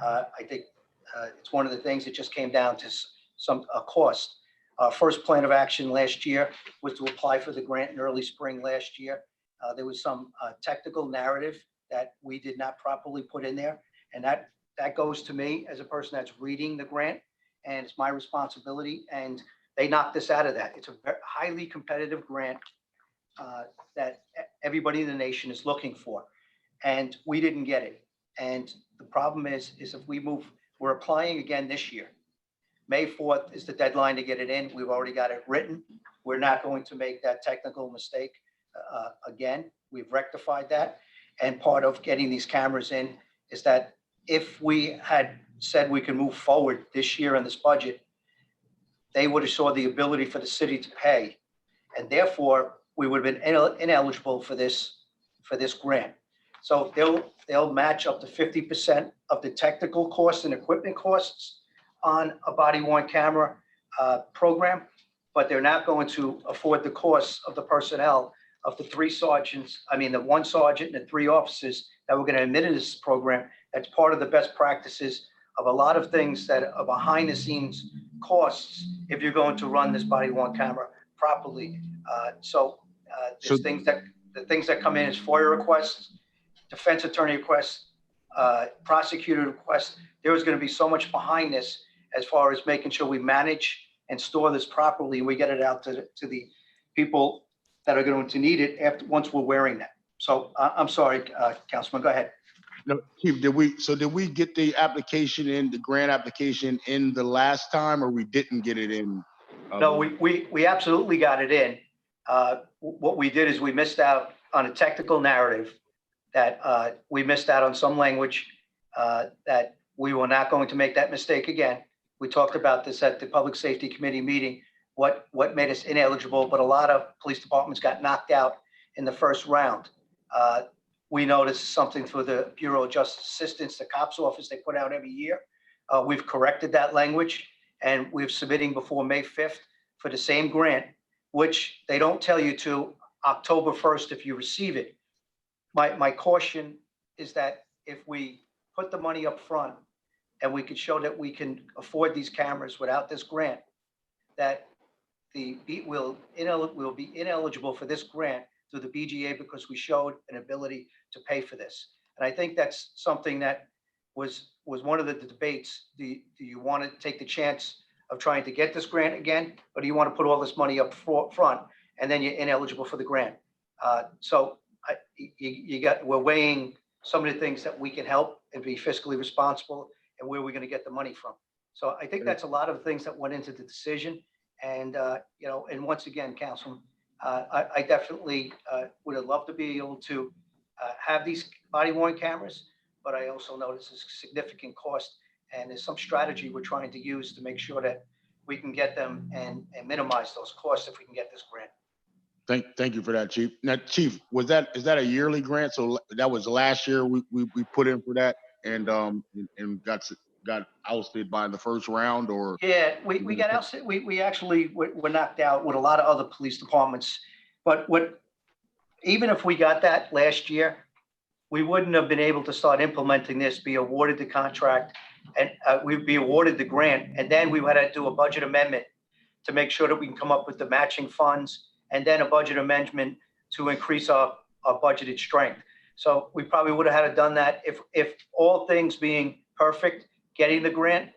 I think it's one of the things that just came down to a cost. Our first plan of action last year was to apply for the grant in early spring last year. There was some technical narrative that we did not properly put in there. And that goes to me as a person that's reading the grant, and it's my responsibility. And they knocked us out of that. It's a very highly competitive grant that everybody in the nation is looking for. And we didn't get it. And the problem is if we're applying again this year. May 4th is the deadline to get it in. We've already got it written. We're not going to make that technical mistake again. We've rectified that. And part of getting these cameras in is that if we had said we can move forward this year in this budget, they would have saw the ability for the city to pay. And therefore, we would have been ineligible for this grant. So they'll match up to 50% of the technical costs and equipment costs on a body worn camera program, but they're not going to afford the costs of the personnel of the the one sergeant and the 3 officers that we're going to admit in this program. That's part of the best practices of a lot of things that are behind the scenes costs if you're going to run this body worn camera properly. There's the things that come in as FOIA requests, defense attorney requests, prosecutor requests. There is going to be so much behind this as far as making sure we manage and store this properly. We get it out to the people that are going to need it once we're wearing them. So I'm sorry, Councilman, go ahead. No, Chief, did we get the application in, the grant application in the last time, or we didn't get it in? No, we absolutely got it in. What we did is we missed out on a technical narrative, that we missed out on some language, that we were not going to make that mistake again. We talked about this at the Public Safety Committee meeting, what made us ineligible, but a lot of police departments got knocked out in the first round. We noticed something for the Bureau of Justice Assistance, the COPS office, they put out every year. We've corrected that language, and we're submitting before May 5th for the same grant, which they don't tell you to October 1st if you receive it. My caution is that if we put the money up front and we could show that we can afford these cameras without this grant, that we'll be ineligible for this grant through the BGA because we showed an ability to pay for this. And I think that's something that was one of the debates. Do you want to take the chance of trying to get this grant again, or do you want to put all this money up front and then you're ineligible for the grant? So we're weighing some of the things that we can help and be fiscally responsible, and where we're going to get the money from. So I think that's a lot of things that went into the decision. And and once again, Councilman, I definitely would have loved to be able to have these body-worn cameras, but I also notice it's a significant cost, and there's some strategy we're trying to use to make sure that we can get them and minimize those costs if we can get this grant. Thank you for that, Chief. Now, Chief, is that a yearly grant? So that was last year we put in for that and got ousted by the first round, or? Yeah, we got ousted. We actually were knocked out with a lot of other police departments. But even if we got that last year, we wouldn't have been able to start implementing this, be awarded the contract, and we'd be awarded the grant. And then we would have to do a budget amendment to make sure that we can come up with the matching funds, and then a budget amendment to increase our budgeted strength. So we probably would have had to done that if all things being perfect, getting the grant,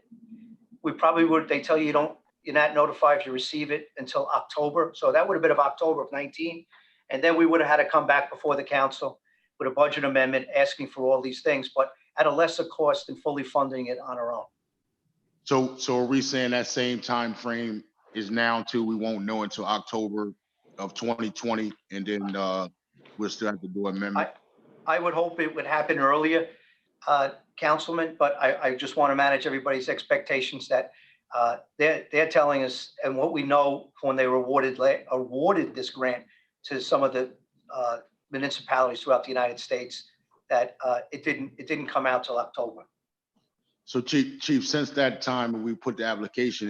we probably would. They tell you you're not notified if you receive it until October. So that would have been of October of 19. And then we would have had to come back before the council with a budget amendment asking for all these things, but at a lesser cost than fully funding it on our own. So are we saying that same time frame is now until we won't know until October of 2020, and then we'll still have to do an amendment? I would hope it would happen earlier, Councilman, but I just want to manage everybody's expectations that they're telling us, and what we know when they were awarded this grant to some of the municipalities throughout the United States, that it didn't come out till October. So Chief, since that time when we put the application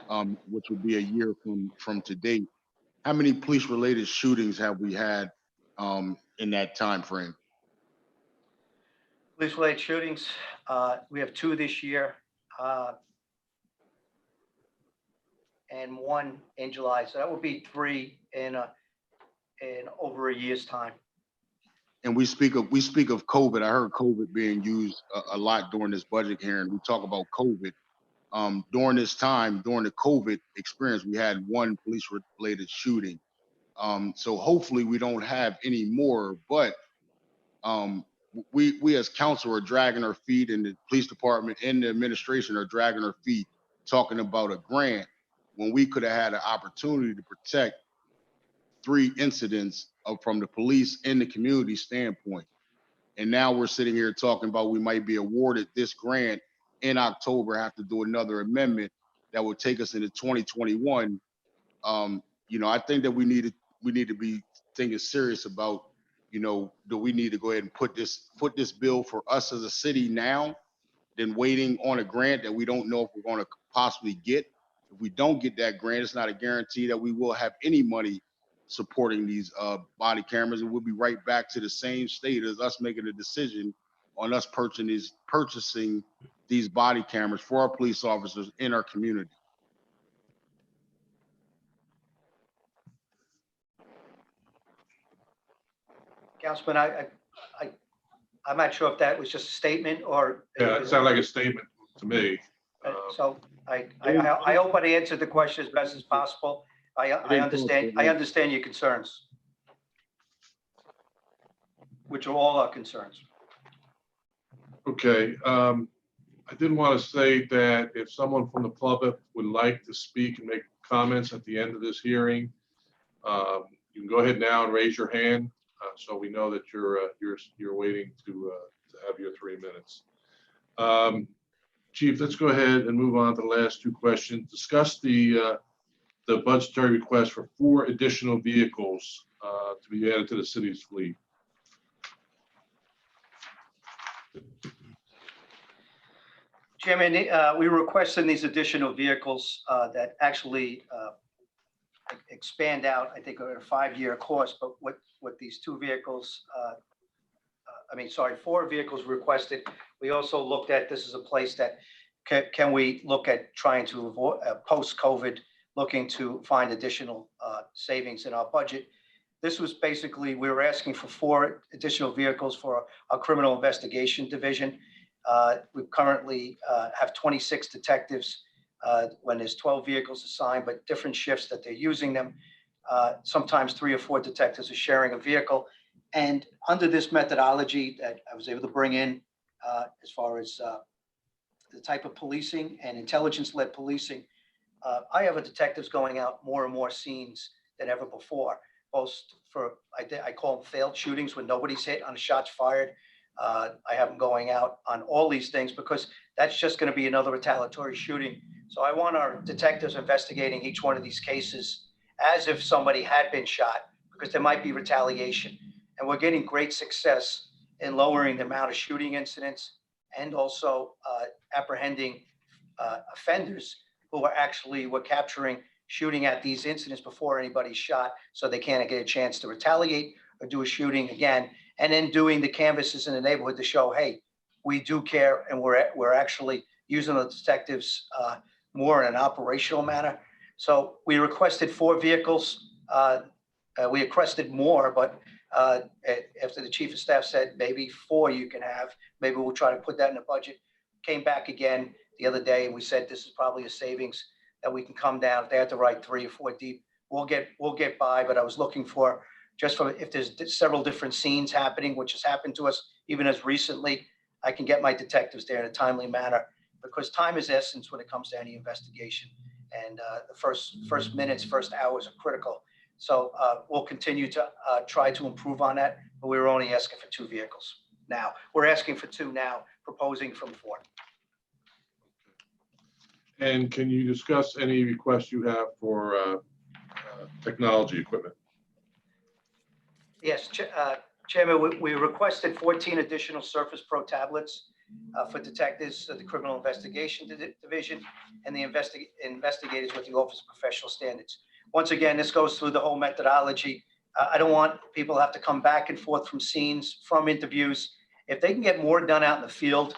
in, which would be a year from today, how many police-related shootings have we had in that time frame? Police-related shootings, we have 2 this year, and 1 in July. So that would be 3 in over a year's time. And we speak of COVID. I heard COVID being used a lot during this budget hearing. We talk about COVID. During this time, during the COVID experience, we had 1 police-related shooting. So hopefully we don't have any more, but we as council are dragging our feet, and the police department and the administration are dragging our feet talking about a grant when we could have had an opportunity to protect 3 incidents from the police and the community standpoint. And now we're sitting here talking about we might be awarded this grant in October, have to do another amendment that would take us into 2021. I think that we need to be thinking serious about, do we need to go ahead and put this bill for us as a city now, than waiting on a grant that we don't know if we're going to possibly get. If we don't get that grant, it's not a guarantee that we will have any money supporting these body cameras, and we'll be right back to the same state as us making a decision on us purchasing these body cameras for our police officers in our community. Councilman, I'm not sure if that was just a statement or. Yeah, it sounded like a statement to me. So I hope I answered the question as best as possible. I understand your concerns, which are all our concerns. Okay, I did want to say that if someone from the public would like to speak and make comments at the end of this hearing, you can go ahead now and raise your hand, so we know that you're waiting to have your 3 minutes. Chief, let's go ahead and move on to the last two questions. Discuss the budgetary request for 4 additional vehicles to be added to the city's fleet. Chairman, we were requesting these additional vehicles that actually expand out, I think, over a 5-year course, but what these 2 vehicles, 4 vehicles requested. We also looked at, this is a place that can we look at trying to avoid post-COVID, looking to find additional savings in our budget. This was basically, we were asking for 4 additional vehicles for our criminal investigation division. We currently have 26 detectives when there's 12 vehicles assigned, but different shifts that they're using them. Sometimes 3 or 4 detectives are sharing a vehicle. And under this methodology that I was able to bring in as far as the type of policing and intelligence-led policing, I have detectives going out more and more scenes than ever before. Both for, I call them failed shootings when nobody's hit on shots fired. I have them going out on all these things because that's just going to be another retaliatory shooting. So I want our detectives investigating each one of these cases as if somebody had been shot, because there might be retaliation. And we're getting great success in lowering the amount of shooting incidents and also apprehending offenders who are actually, we're capturing shooting at these incidents before anybody's shot, so they can't get a chance to retaliate or do a shooting again. And then doing the canvases in the neighborhood to show, hey, we do care, and we're actually using the detectives more in an operational manner. So we requested 4 vehicles. We requested more, but after the chief of staff said maybe 4 you can have, maybe we'll try to put that in the budget. Came back again the other day and we said this is probably a savings that we can come down. If they had to write 3 or 4 deep, we'll get by. But I was looking for, just for if there's several different scenes happening, which has happened to us even as recently, I can get my detectives there in a timely manner, because time is essence when it comes to any investigation. And the first minutes, first hours are critical. So we'll continue to try to improve on that, but we were only asking for 2 vehicles. Now, we're asking for 2 now, proposing from 4. And can you discuss any requests you have for technology equipment? Yes, Chairman, we requested 14 additional Surface Pro tablets for detectives of the Criminal Investigation Division and the investigators with the Office of Professional Standards. Once again, this goes through the whole methodology. I don't want people to have to come back and forth from scenes, from interviews. If they can get more done out in the field,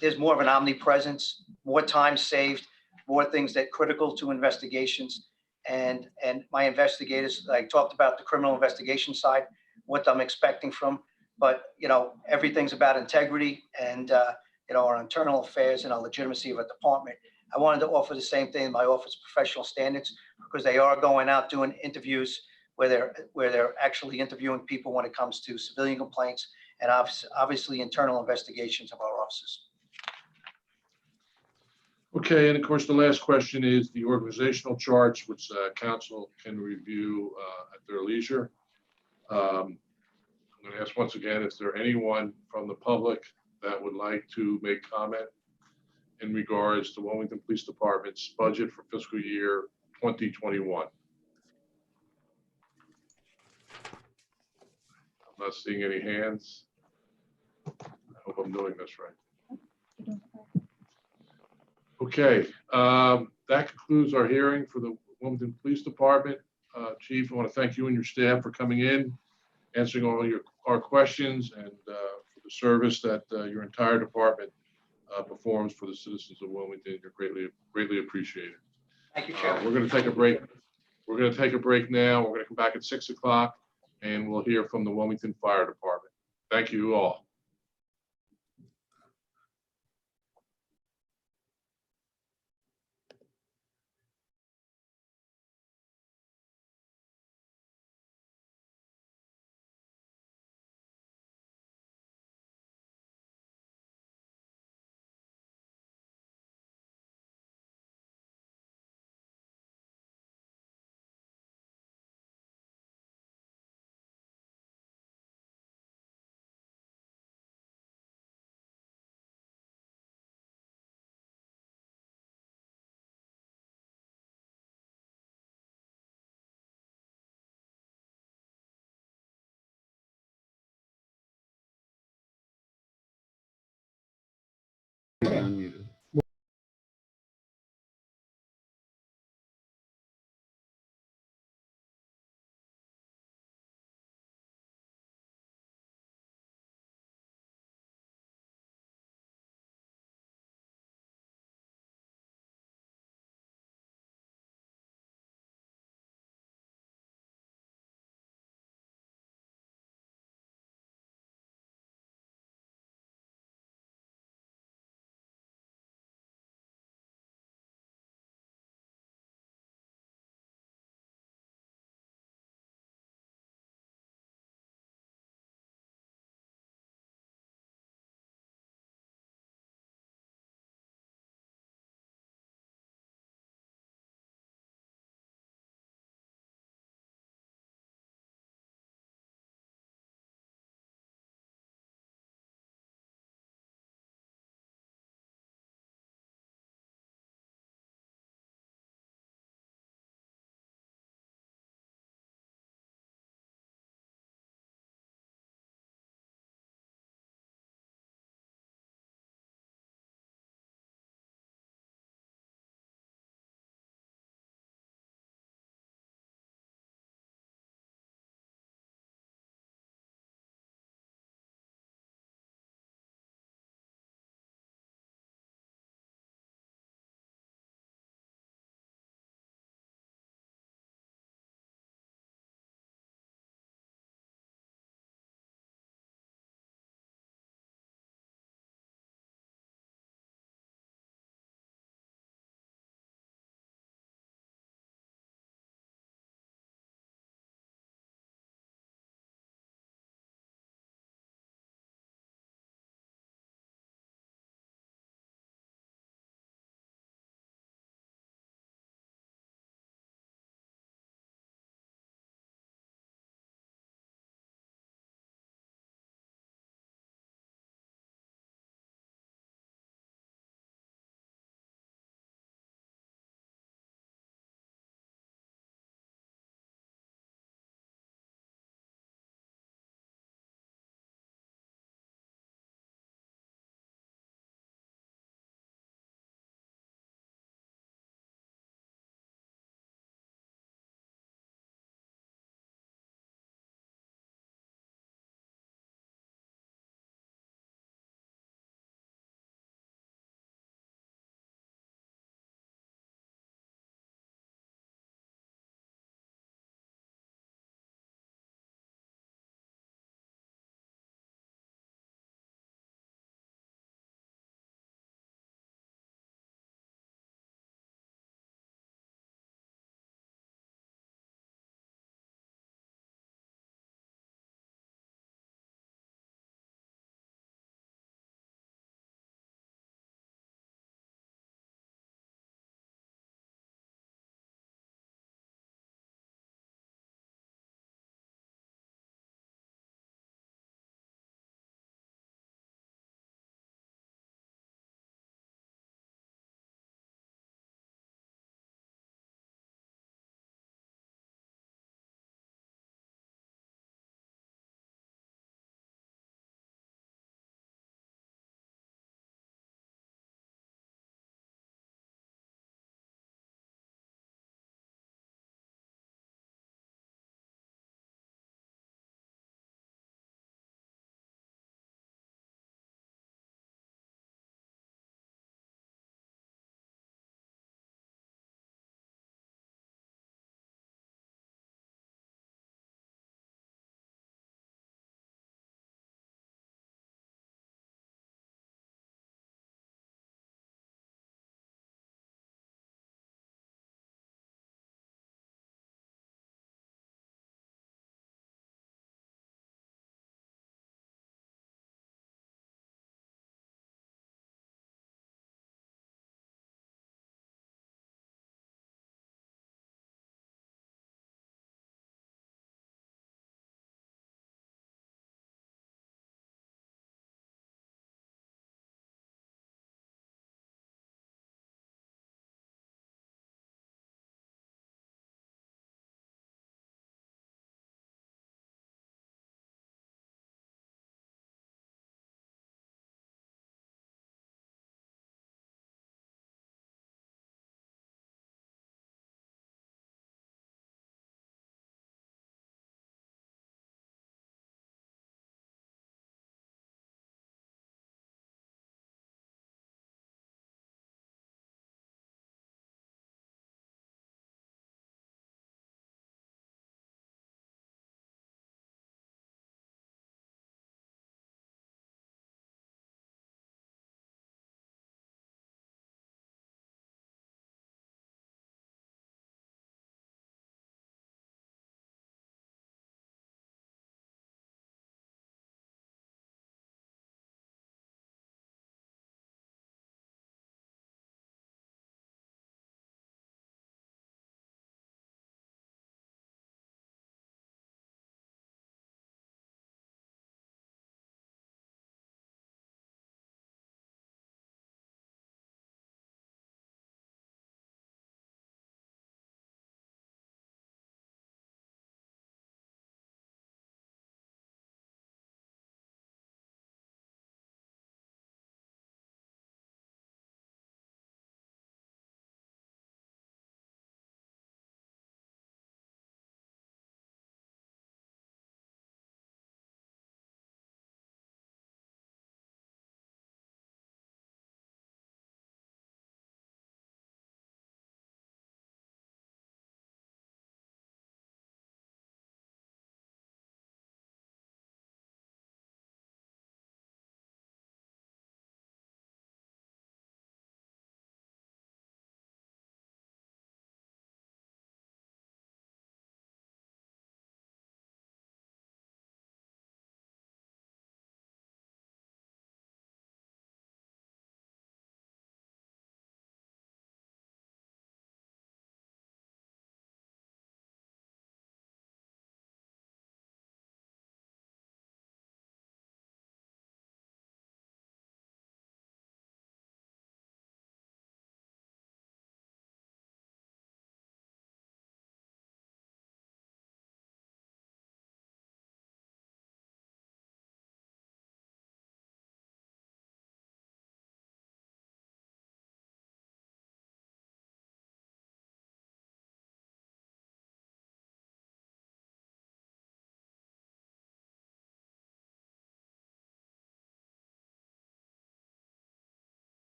there's more of an omnipresence, more time saved, more things that are critical to investigations. And my investigators, I talked about the criminal investigation side, what I'm expecting from, but everything's about integrity and our internal affairs and our legitimacy of a department. I wanted to offer the same thing in my Office of Professional Standards, because they are going out doing interviews where they're actually interviewing people when it comes to civilian complaints and obviously internal investigations of our offices. Okay, and of course, the last question is the organizational charts, which council can review at their leisure. I'm going to ask once again, is there anyone from the public that would like to make comment in regards to Wilmington Police Department's budget for fiscal year 2021? I'm not seeing any hands. I hope I'm doing this right. Okay, that concludes our hearing for the Wilmington Police Department. Chief, I want to thank you and your staff for coming in, answering all our questions, and for the service that your entire department performs for the citizens of Wilmington. You're greatly appreciated. Thank you, Chair. We're going to take a break. We're going to take a break now. We're going to come back at 6 o'clock, and we'll hear from the Wilmington Fire Department. Thank you all. unmuted.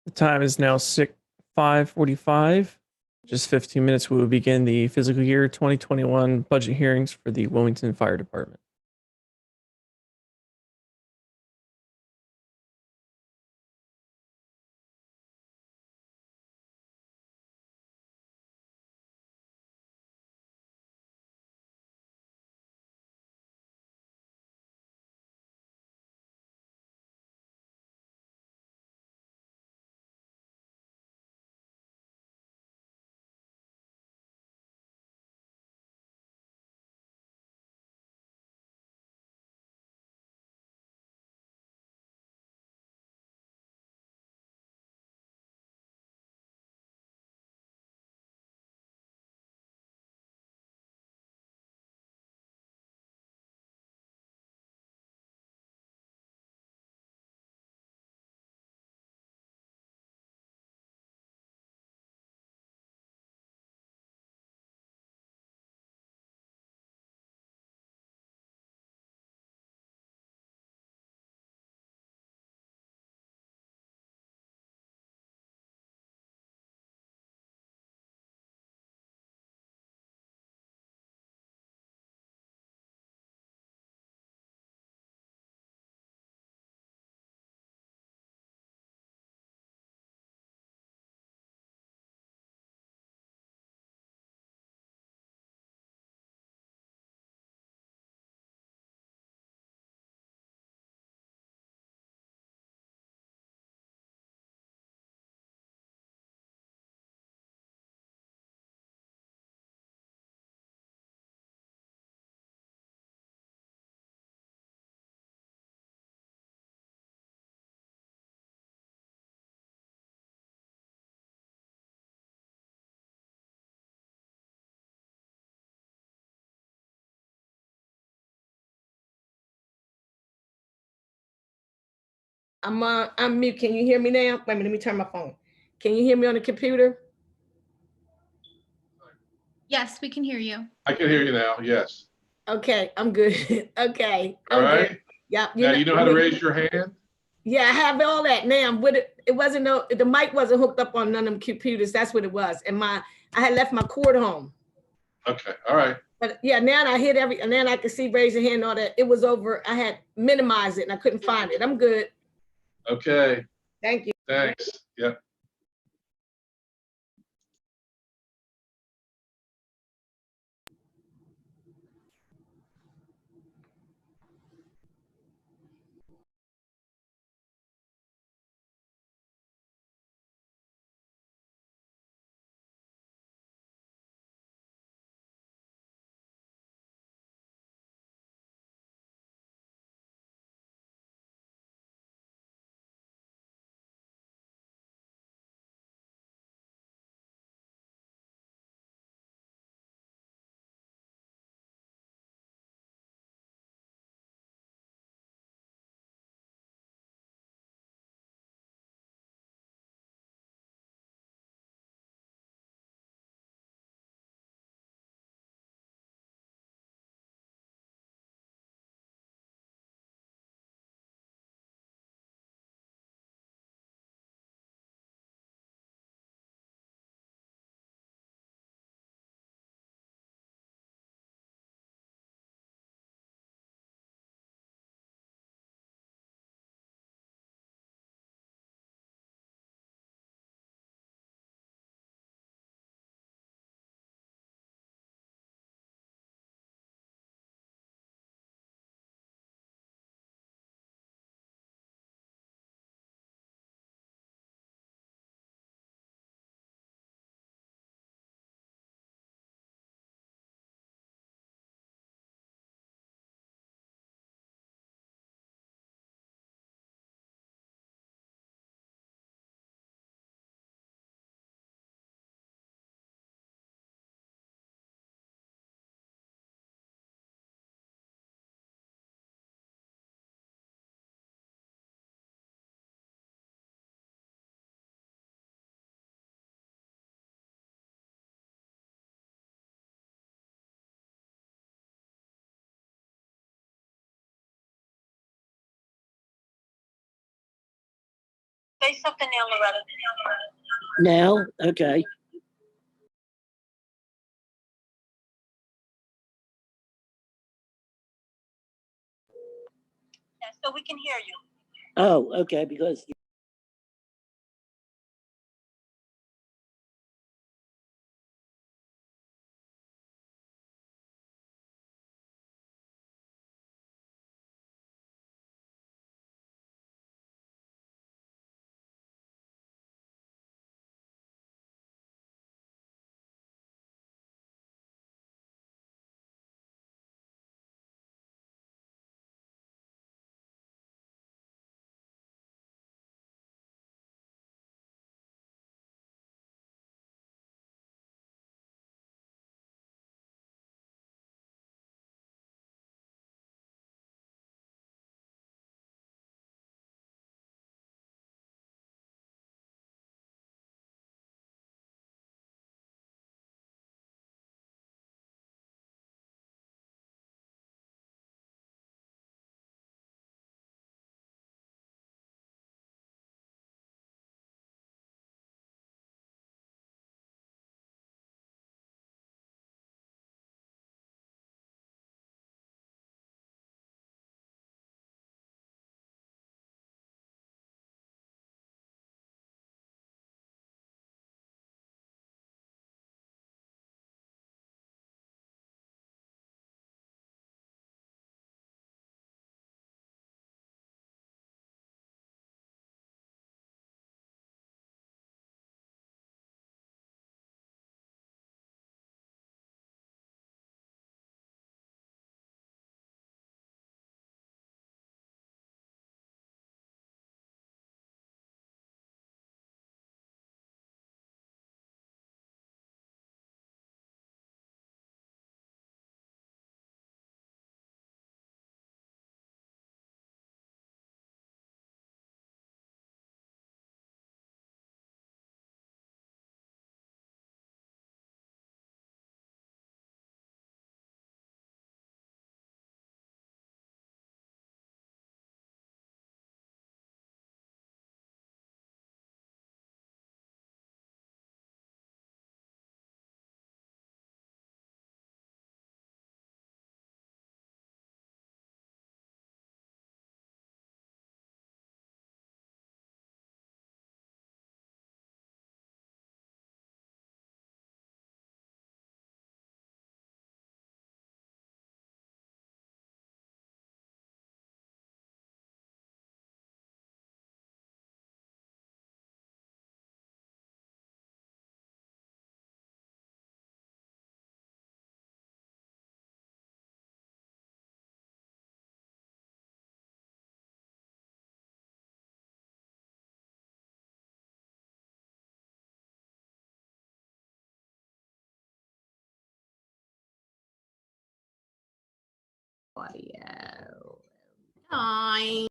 The time is now 5:45. Just 15 minutes, we will begin the fiscal year 2021 budget hearings for the Wilmington Fire Department. I'm mute. Can you hear me now? Wait a minute, let me turn my phone. Can you hear me on the computer? Yes, we can hear you. I can hear you now, yes. Okay, I'm good. Okay. All I'm right. good. Yeah. Now, you know how to raise your hand? Yeah, I have all that now. But it wasn't the mic wasn't hooked up on none of them computers. That's what it was. And I had left my cord home. Okay, all right. But yeah, now I hit and then I could see raise your hand and all that. It was over. I had minimized it and I couldn't find it. I'm good. Okay, Thank you. thanks. Yep. Say something now, Loretta. Now, okay. Yeah, so we can hear you. Oh, okay, because Audio. Time.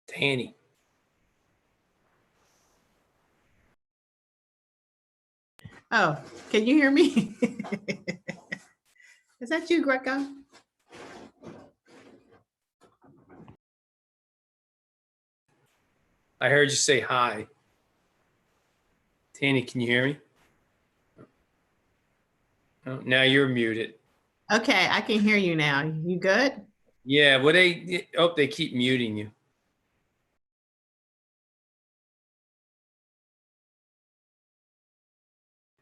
Danny. Oh, can you hear me? Is that you, Greco? I heard you say hi. Danny, can you hear me? Oh, now you're muted. Okay, I can hear you now. You good? Yeah, well, they keep muting you.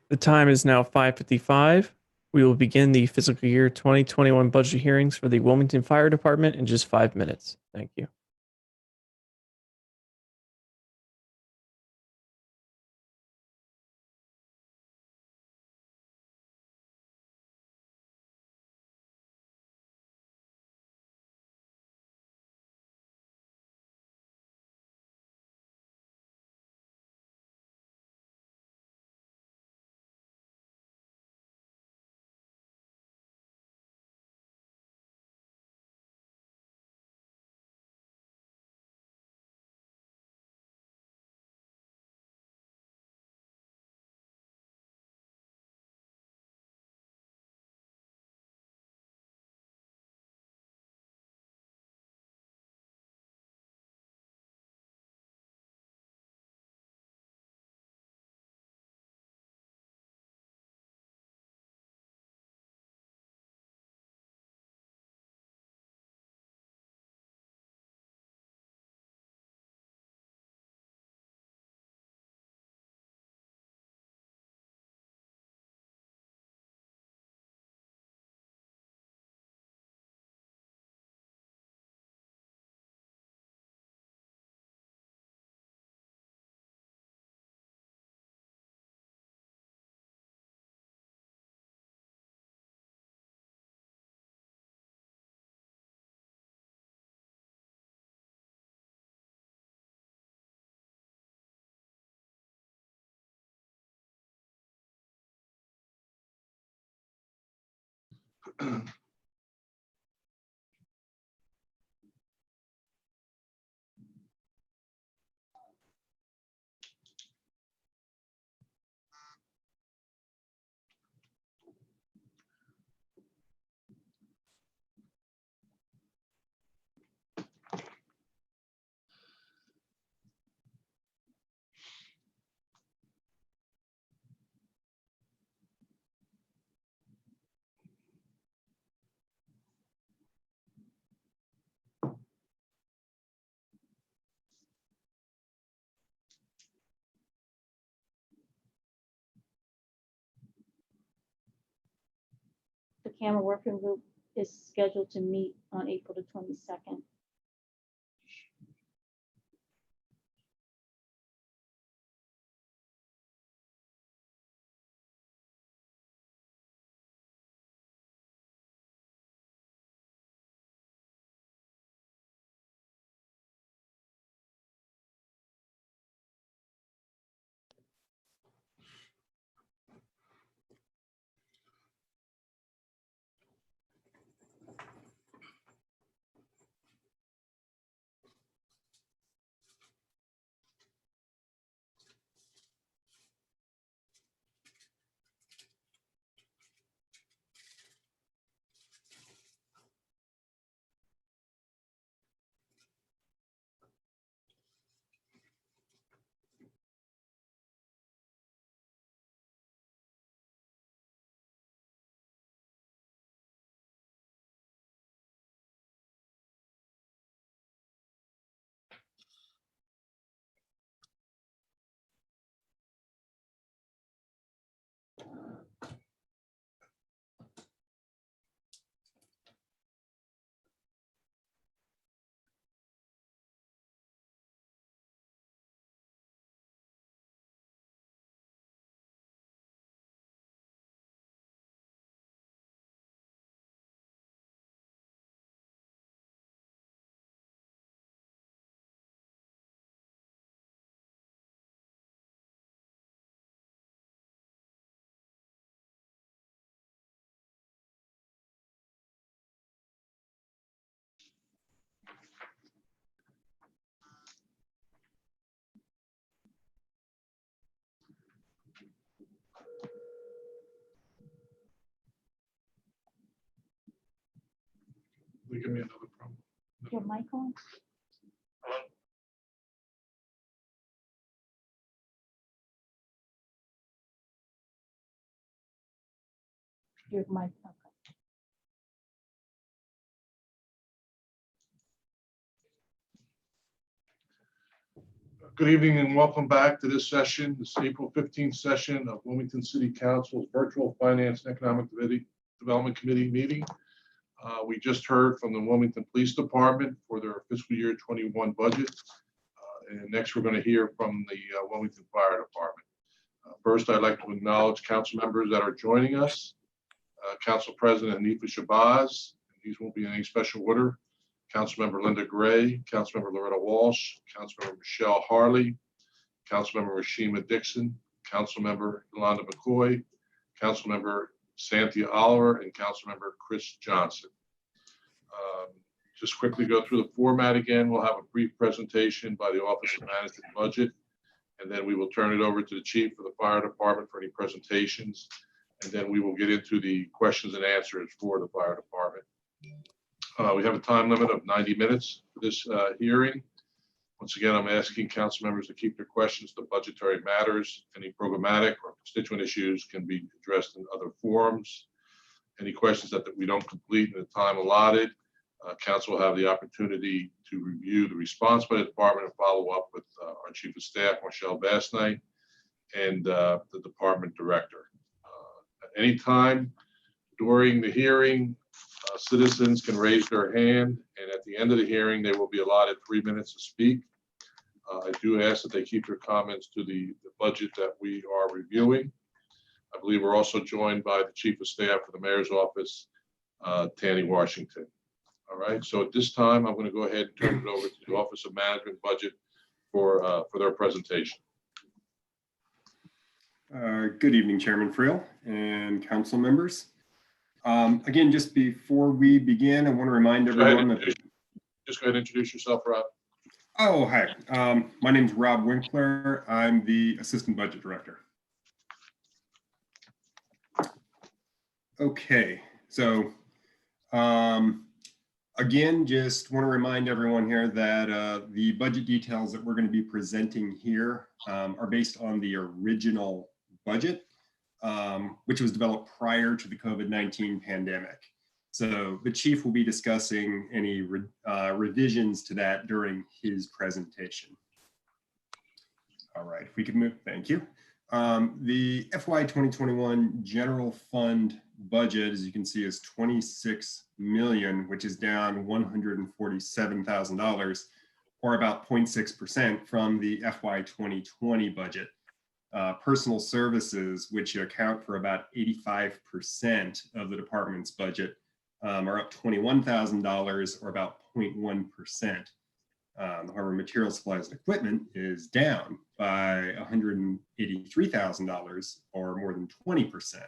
The time is now 5:55. We will begin the fiscal year 2021 budget hearings for the Wilmington Fire Department in just 5 minutes. Thank you. The camera working group is scheduled to meet on April the 22nd. Give me another problem. Your mic on? Your mic, okay. Good evening and welcome back to this session, this April 15th session of Wilmington City Council's Virtual Finance and Economic Development Committee meeting. We just heard from the Wilmington Police Department for their fiscal year 21 budget. And next we're going to hear from the Wilmington Fire Department. First, I'd like to acknowledge council members that are joining us. Council President Hanifa Shabazz, these won't be in any special order. Councilmember Linda Gray, Councilmember Loretta Walsh, Councilmember Michelle Harley, Councilmember Rashima Dixon, Councilmember Yolanda McCoy, Councilmember Zanthia Oliver, and Councilmember Chris Johnson. Just quickly go through the format again. We'll have a brief presentation by the Office of Management and Budget, and then we will turn it over to the Chief of the Fire Department for any presentations, and then we will get into the questions and answers for the Fire Department. We have a time limit of 90 minutes for this hearing. Once again, I'm asking council members to keep their questions to budgetary matters. Any programmatic or constituent issues can be addressed in other forums. Any questions that we don't complete in the time allotted, council will have the opportunity to review the response by the department and follow up with our Chief of Staff, Marshall Basnight, and the department director. At any time during the hearing, citizens can raise their hand, and at the end of the hearing, they will be allotted 3 minutes to speak. I do ask that they keep their comments to the budget that we are reviewing. I believe we're also joined by the Chief of Staff for the Mayor's Office, Tanny Washington. All right, so at this time, I'm going to go ahead and turn it over to the Office of Management Budget for their presentation. Good evening, Chairman Freel and council members. Again, just before we begin, I want to remind everyone that. Just go ahead and introduce yourself, Rob. Oh, hi. My name is Rob Winkler. I'm the Assistant Budget Director. Okay, so again, just want to remind everyone here that the budget details that we're going to be presenting here are based on the original budget, which was developed prior to the COVID-19 pandemic. So the chief will be discussing any revisions to that during his presentation. All right, if we could move, thank you. The FY 2021 general fund budget, as you can see, is 26 million, which is down $147,000, or about 0.6% from the FY 2020 budget. Personal services, which account for about 85% of the department's budget, are up $21,000, or about 0.1%. However, material, supplies, and equipment is down by $183,000, or more than 20%.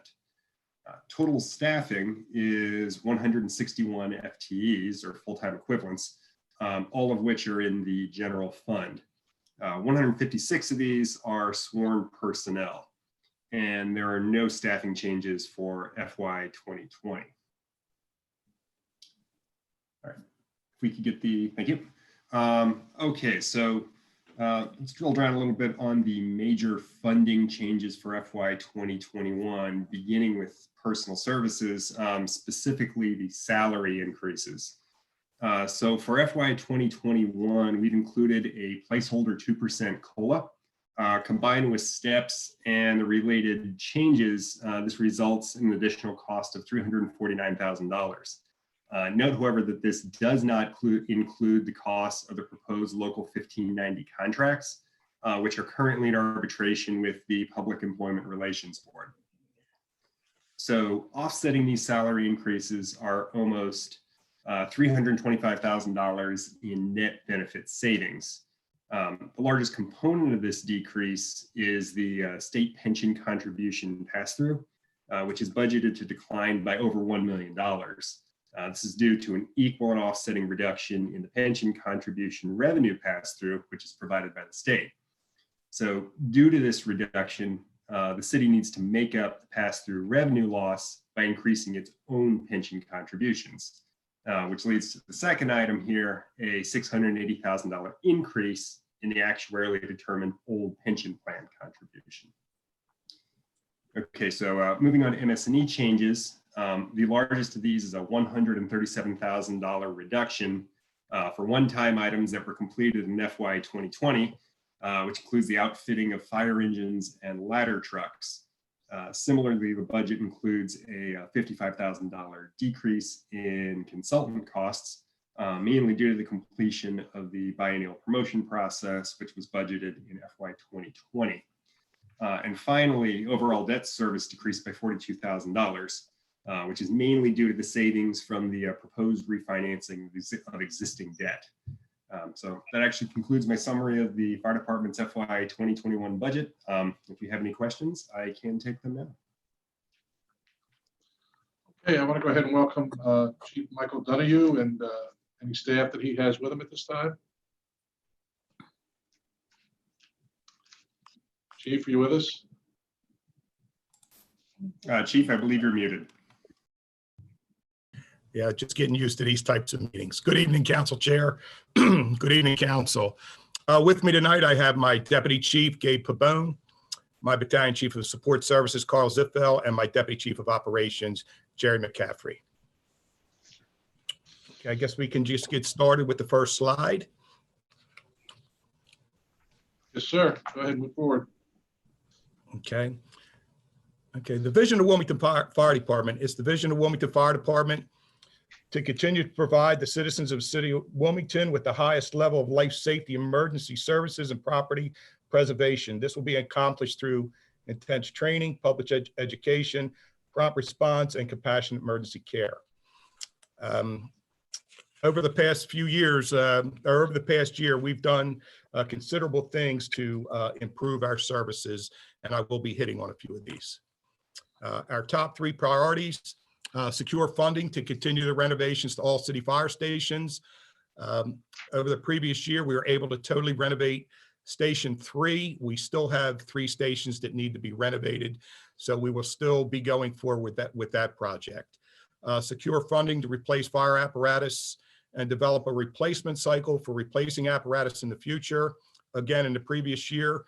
Total staffing is 161 FTEs, or full-time equivalents, all of which are in the general fund. 156 of these are sworn personnel, and there are no staffing changes for FY 2020. All right, if we could get the, thank you. Okay, so let's drill down a little bit on the major funding changes for FY 2021, beginning with personal services, specifically the salary increases. So for FY 2021, we've included a placeholder 2% COLA. Combined with steps and the related changes, this results in an additional cost of $349,000. Note, however, that this does not include the cost of the proposed Local 1590 contracts, which are currently in arbitration with the Public Employment Relations Board. So offsetting these salary increases are almost $325,000 in net benefit savings. The largest component of this decrease is the state pension contribution pass-through, which is budgeted to decline by over $1 million. This is due to an equal and offsetting reduction in the pension contribution revenue pass-through, which is provided by the state. So due to this reduction, the city needs to make up the pass-through revenue loss by increasing its own pension contributions, which leads to the second item here, a $680,000 increase in the actuarially determined old pension plan contribution. Okay, so moving on to MS&E changes. The largest of these is a $137,000 reduction for one-time items that were completed in FY 2020, which includes the outfitting of fire engines and ladder trucks. Similarly, the budget includes a $55,000 decrease in consultant costs, mainly due to the completion of the biennial promotion process, which was budgeted in FY 2020. And finally, overall debt service decreased by $42,000. Which is mainly due to the savings from the proposed refinancing of existing debt. So that actually concludes my summary of the fire department's FY 2021 budget. If you have any questions, I can take them now. Okay, I want to go ahead and welcome Chief Michael Donahue and any staff that he has with him at this time. Chief, are you with us? Chief, I believe you're muted. Yeah, just getting used to these types of meetings. Good evening, Council Chair. Good evening, Council. With me tonight, I have my Deputy Chief, Gabe Pabone, my Battalion Chief of Support Services, Carl Ziffel, and my Deputy Chief of Operations, Jerry McCaffrey. Okay, I guess we can just get started with the first slide. Yes, sir. Go ahead and move forward. Okay. Okay, the vision of Wilmington Fire Department is the vision of Wilmington Fire Department to continue to provide the citizens of the city of Wilmington with the highest level of life safety, emergency services, and property preservation. This will be accomplished through intense training, public education, prompt response, and compassionate emergency care. Over the past few years, or over the past year, we've done considerable things to improve our services, and I will be hitting on a few of these. Our top three priorities Secure funding to continue the renovations to all city fire stations. Over the previous year, we were able to totally renovate Station 3. We still have 3 stations that need to be renovated, so we will still be going forward with that project. Secure funding to replace fire apparatus and develop a replacement cycle for replacing apparatus in the future. Again, in the previous year,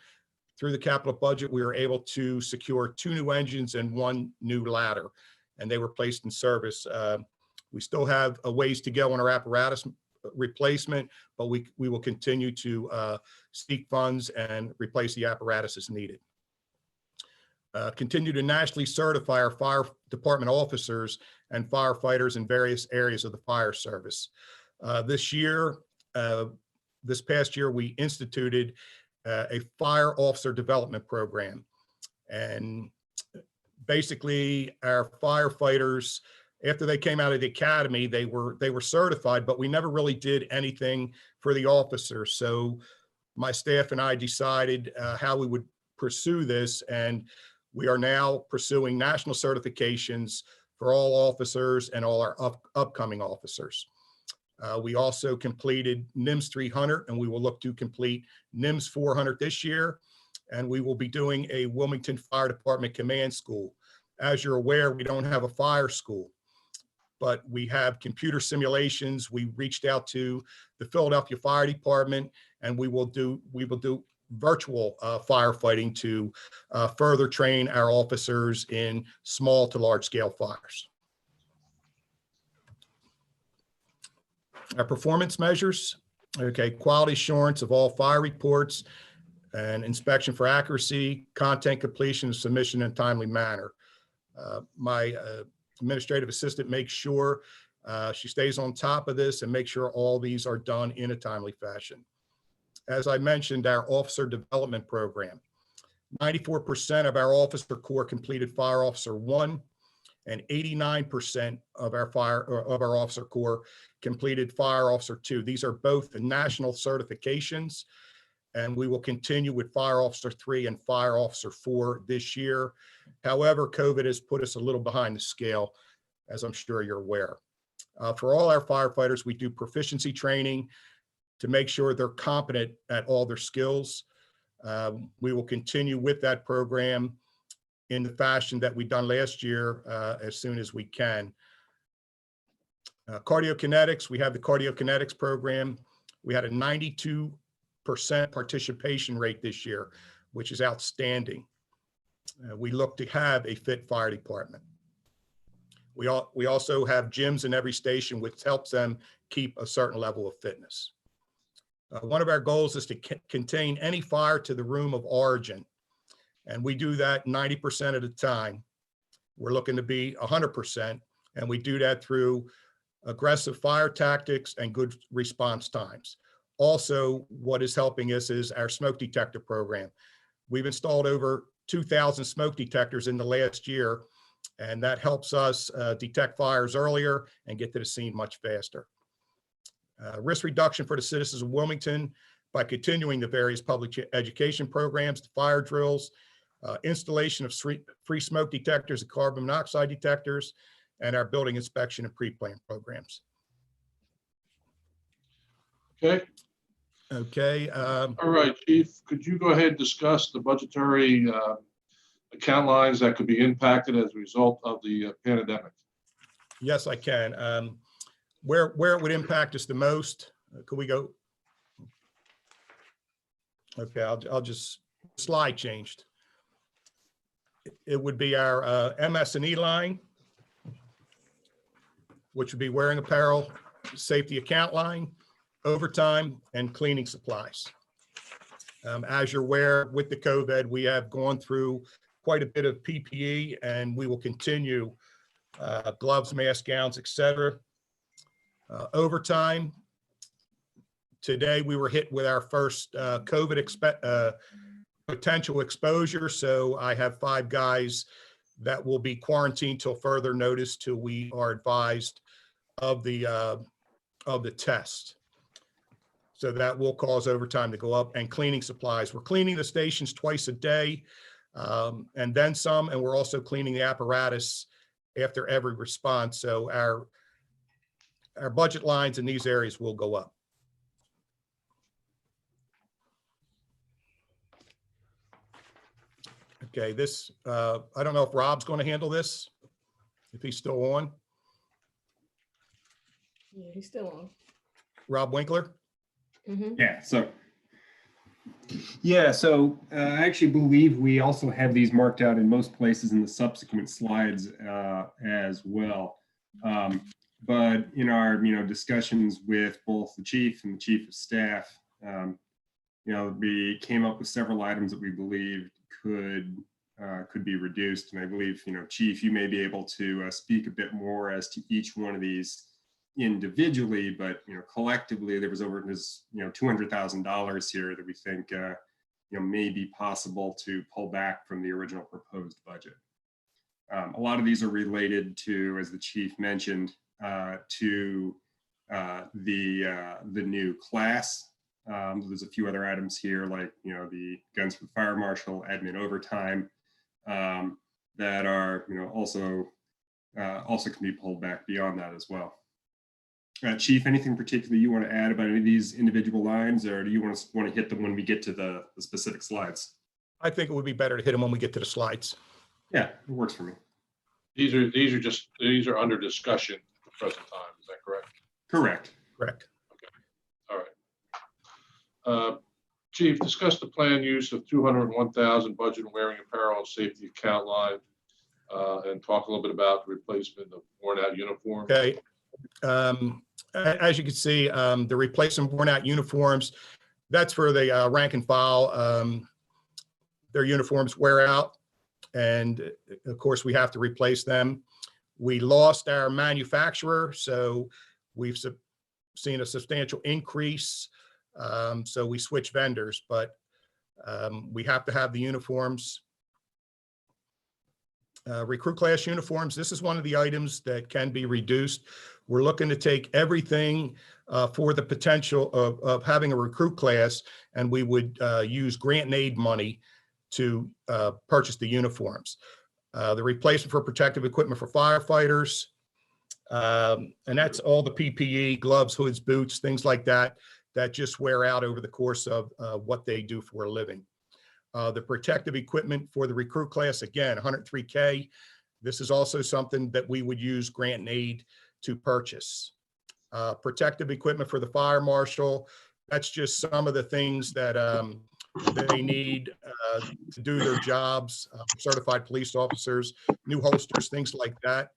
through the capital budget, we were able to secure 2 new engines and 1 new ladder, and they were placed in service. We still have a ways to go on our apparatus replacement, but we will continue to seek funds and replace the apparatus as needed. Continue to nationally certify our fire department officers and firefighters in various areas of the fire service. This past year, we instituted a fire officer development program. And basically our firefighters, after they came out of the academy, they were certified, but we never really did anything for the officers. So my staff and I decided how we would pursue this, and we are now pursuing national certifications for all officers and all our upcoming officers. We also completed NIMS 300, and we will look to complete NIMS 400 this year. And we will be doing a Wilmington Fire Department Command School. As you're aware, we don't have a fire school, but we have computer simulations. We reached out to the Philadelphia Fire Department, and we will do virtual firefighting to further train our officers in small to large scale fires. Our performance measures, okay, quality assurance of all fire reports and inspection for accuracy, content completion, and submission in a timely manner. My administrative assistant makes sure she stays on top of this and makes sure all these are done in a timely fashion. As I mentioned, our officer development program, 94% of our officer corps completed Fire Officer 1, and 89% of our officer corps completed Fire Officer 2. These are both the national certifications, and we will continue with Fire Officer 3 and Fire Officer 4 this year. However, COVID has put us a little behind the scale, as I'm sure you're aware. For all our firefighters, we do proficiency training to make sure they're competent at all their skills. We will continue with that program in the fashion that we done last year as soon as we can. Cardio Kinetics, we have the Cardio Kinetics program. We had a 92% participation rate this year, which is outstanding. We look to have a fit fire department. We also have gyms in every station, which helps them keep a certain level of fitness. One of our goals is to contain any fire to the room of origin, and we do that 90% of the time. We're looking to be 100%, and we do that through aggressive fire tactics and good response times. Also, what is helping us is our smoke detector program. We've installed over 2,000 smoke detectors in the last year, and that helps us detect fires earlier and get to the scene much faster. Risk reduction for the citizens of Wilmington by continuing the various public education programs, the fire drills, installation of free smoke detectors and carbon monoxide detectors, and our building inspection and pre-plan programs. Okay. Okay. All right, Chief, could you go ahead and discuss the budgetary account lines that could be impacted as a result of the pandemic? Yes, I can. Where it would impact us the most, could we go? Okay, I'll just, slide changed. It would be our MS&E line, which would be wearing apparel, safety account line, overtime, and cleaning supplies. As you're aware, with the COVID, we have gone through quite a bit of PPE, and we will continue gloves, masks, gowns, etc. Overtime, today we were hit with our first COVID potential exposure. So I have 5 guys that will be quarantined till further notice, till we are advised of the test. So that will cause overtime to go up. And cleaning supplies, we're cleaning the stations twice a day and then some, and we're also cleaning the apparatus after every response. So our budget lines in these areas will go up. Okay, this, I don't know if Rob's going to handle this, if he's still on. Yeah, he's still on. Rob Winkler? Yeah, so I actually believe we also have these marked out in most places in the subsequent slides as well. But in our discussions with both the chief and the chief of staff, we came up with several items that we believed could be reduced. And I believe, Chief, you may be able to speak a bit more as to each one of these individually, but collectively there was over this $200,000 here that we think may be possible to pull back from the original proposed budget. A lot of these are related to, as the chief mentioned, to the new class. There's a few other items here, like the guns for the fire marshal, admin overtime, that are also can be pulled back beyond that as well. Chief, anything particular you want to add about any of these individual lines, or do you want to hit them when we get to the specific slides? I think it would be better to hit them when we get to the slides. Yeah, it works for me. These are under discussion at the present time. Is that correct? Correct. Correct. Okay. All right. Chief, discuss the planned use of 201,000 budget and wearing apparel and safety account line, and talk a little bit about the replacement of worn out uniforms. Okay. As you can see, the replacement worn out uniforms, that's for the rank and file. Their uniforms wear out, and of course we have to replace them. We lost our manufacturer, so we've seen a substantial increase. So we switched vendors, but we have to have the uniforms. Recruit class uniforms, this is one of the items that can be reduced. We're looking to take everything for the potential of having a recruit class, and we would use grant and aid money to purchase the uniforms. The replacement for protective equipment for firefighters, and that's all the PPE, gloves, hoods, boots, things like that, that just wear out over the course of what they do for a living. The protective equipment for the recruit class, again, $103K. This is also something that we would use grant and aid to purchase. Protective equipment for the fire marshal, that's just some of the things that they need to do their jobs. Certified police officers, new holsters, things like that.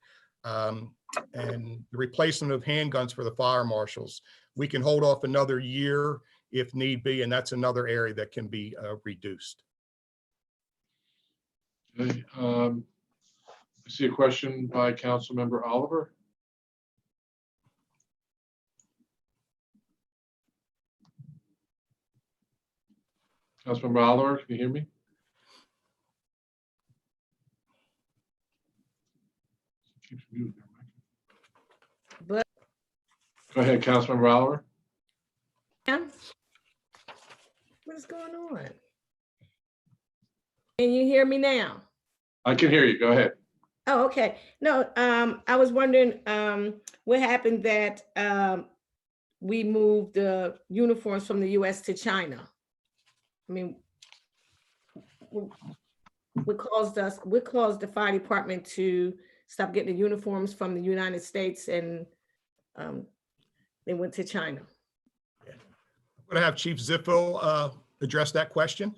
And the replacement of handguns for the fire marshals. We can hold off another year if need be, and that's another area that can be reduced. Okay. I see a question by Councilmember Oliver. Councilmember Oliver, can you hear me? But Go ahead, Councilmember Oliver. what is going on? Can you hear me now? I can hear you. Go ahead. Oh, okay. No, I was wondering what happened that we moved the uniforms from the US to China. I mean, what caused the fire department to stop getting the uniforms from the United States, and they went to China? I'm going to have Chief Zippo address that question.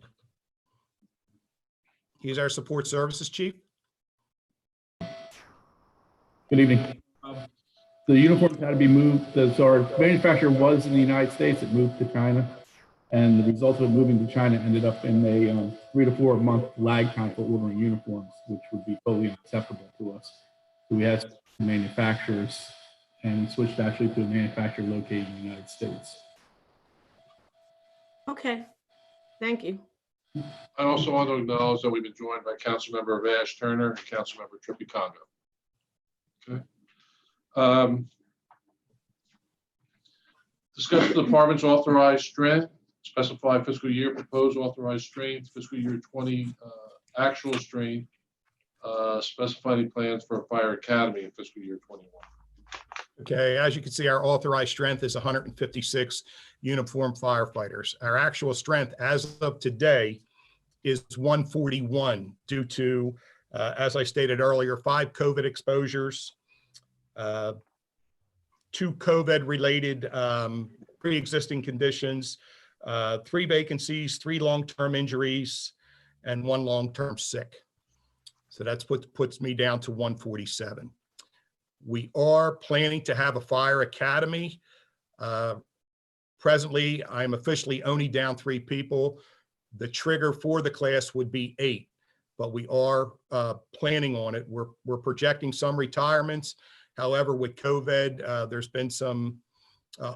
He's our support services chief. Good evening. The uniforms had to be moved. So our manufacturer was in the United States. It moved to China. And the result of it moving to China ended up in a 3 to 4 month lag time for ordering uniforms, which would be totally unacceptable to us. So we asked manufacturers, and we switched actually to a manufacturer located in the United States. Okay, thank you. I also want to acknowledge that we've been joined by Councilmember Vash Turner and Councilmember Trippy Congo. Okay. Discuss the department's authorized strength, specify fiscal year proposed authorized strength, fiscal year 20 actual strength, Specify any plans for a fire academy in fiscal year 21. Okay, as you can see, our authorized strength is 156 uniformed firefighters. Our actual strength as of today is 141 due to, as I stated earlier, 5 COVID exposures, 2 COVID-related pre-existing conditions, 3 vacancies, 3 long-term injuries, and 1 long-term sick. So that's what puts me down to 147. We are planning to have a fire academy. Presently, I'm officially only down 3 people. The trigger for the class would be 8, but we are planning on it. We're projecting some retirements. However, with COVID, there's been some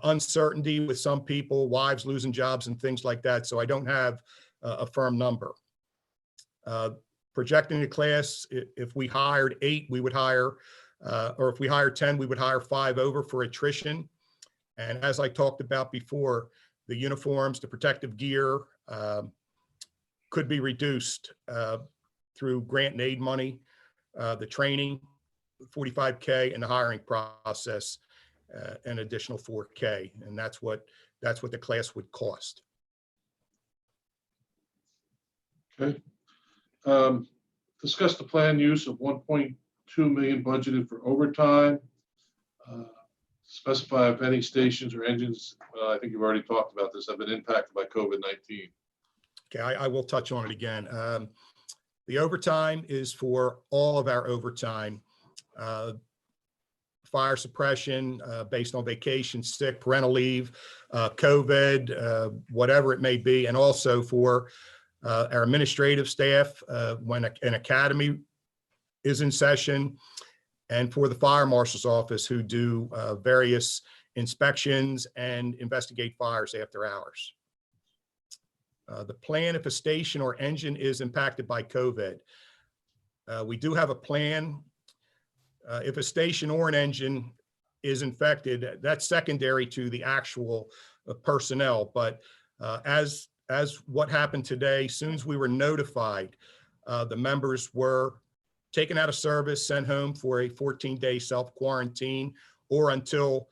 uncertainty with some people, wives losing jobs and things like that. So I don't have a firm number. Projecting the class, if we hired 8, we would hire, or if we hired 10, we would hire 5 over for attrition. And as I talked about before, the uniforms, the protective gear could be reduced through grant and aid money, the training, 45K, and the hiring process, an additional 4K. And that's what the class would cost. Okay. Discuss the planned use of 1.2 million budgeted for overtime. Specify if any stations or engines, I think you've already talked about this, have been impacted by COVID-19. Okay, I will touch on it again. The overtime is for all of our overtime. Fire suppression, based on vacation, sick, parental leave, COVID, whatever it may be, and also for our administrative staff when an academy is in session, and for the fire marshal's office who do various inspections and investigate fires after hours. The plan if a station or engine is impacted by COVID. We do have a plan. If a station or an engine is infected, that's secondary to the actual personnel. But as what happened today, as soon as we were notified, the members were taken out of service, sent home for a 14-day self-quarantine, or until